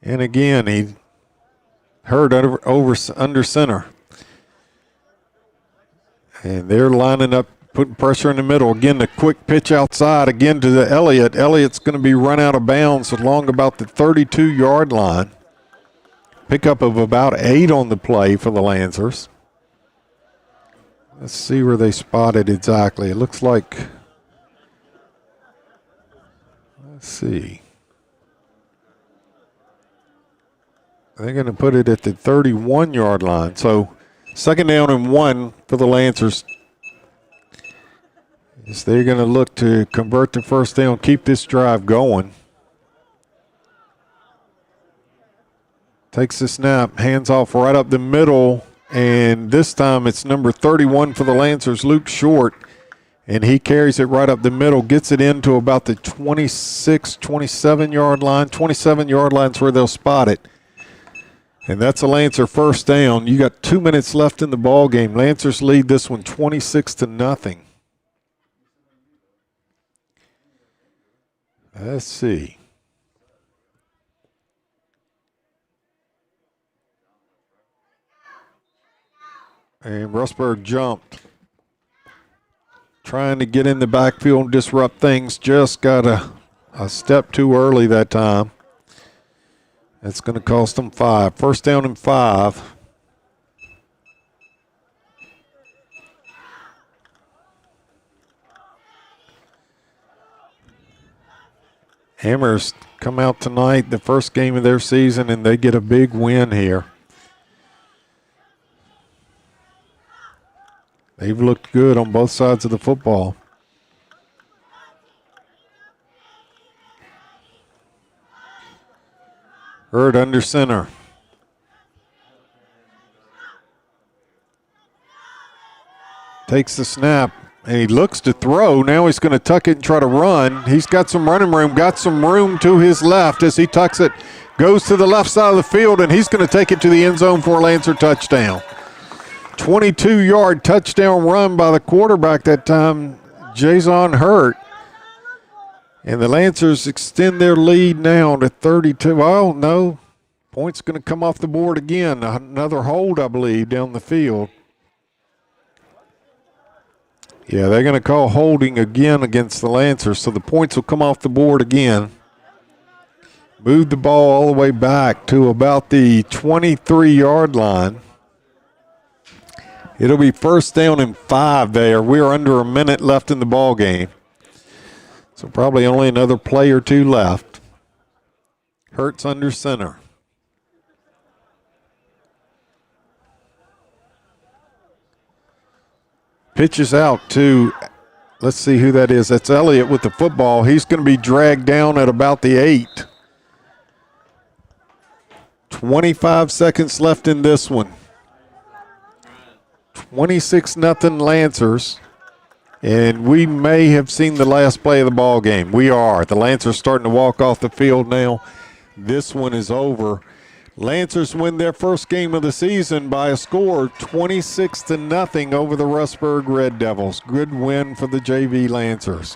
And again, he Hurt under center. And they're lining up, putting pressure in the middle. Again, the quick pitch outside, again to the Elliott. Elliott's going to be run out of bounds along about the 32-yard line. Pickup of about 8 on the play for the Lancers. Let's see where they spotted exactly. It looks like, let's see. They're going to put it at the 31-yard line. So second down and 1 for the Lancers. Is they're going to look to convert the first down, keep this drive going. Takes the snap, hands off right up the middle And this time it's number 31 for the Lancers, Luke Short. And he carries it right up the middle, gets it into about the 26, 27-yard line. 27-yard line's where they'll spot it. And that's a Lancer first down. You got 2 minutes left in the ball game. Lancers lead this one 26-0. Let's see. And Rustburg jumped. Trying to get in the backfield and disrupt things. Just got a step too early that time. That's going to cost them 5. First down and 5. Amherst come out tonight, the first game of their season, and they get a big win here. They've looked good on both sides of the football. Hurd under center. Takes the snap, and he looks to throw. Now he's going to tuck it and try to run. He's got some running room, got some room to his left as he tucks it, goes to the left side of the field, and he's going to take it to the end zone for a Lancer touchdown. 22-yard touchdown run by the quarterback that time, Jason Hurt. And the Lancers extend their lead now to 32. Oh, no. Point's going to come off the board again. Another hold, I believe, down the field. Yeah, they're going to call holding again against the Lancers, so the points will come off the board again. Move the ball all the way back to about the 23-yard line. It'll be first down and 5 there. We're under a minute left in the ball game. So probably only another play or two left. Hurts under center. Pitches out to, let's see who that is. That's Elliott with the football. He's going to be dragged down at about the 8. 25 seconds left in this one. 26-0 Lancers, and we may have seen the last play of the ball game. We are. The Lancers starting to walk off the field now. This one is over. Lancers win their first game of the season by a score 26-0 over the Rustburg Red Devils. Good win for the JV Lancers.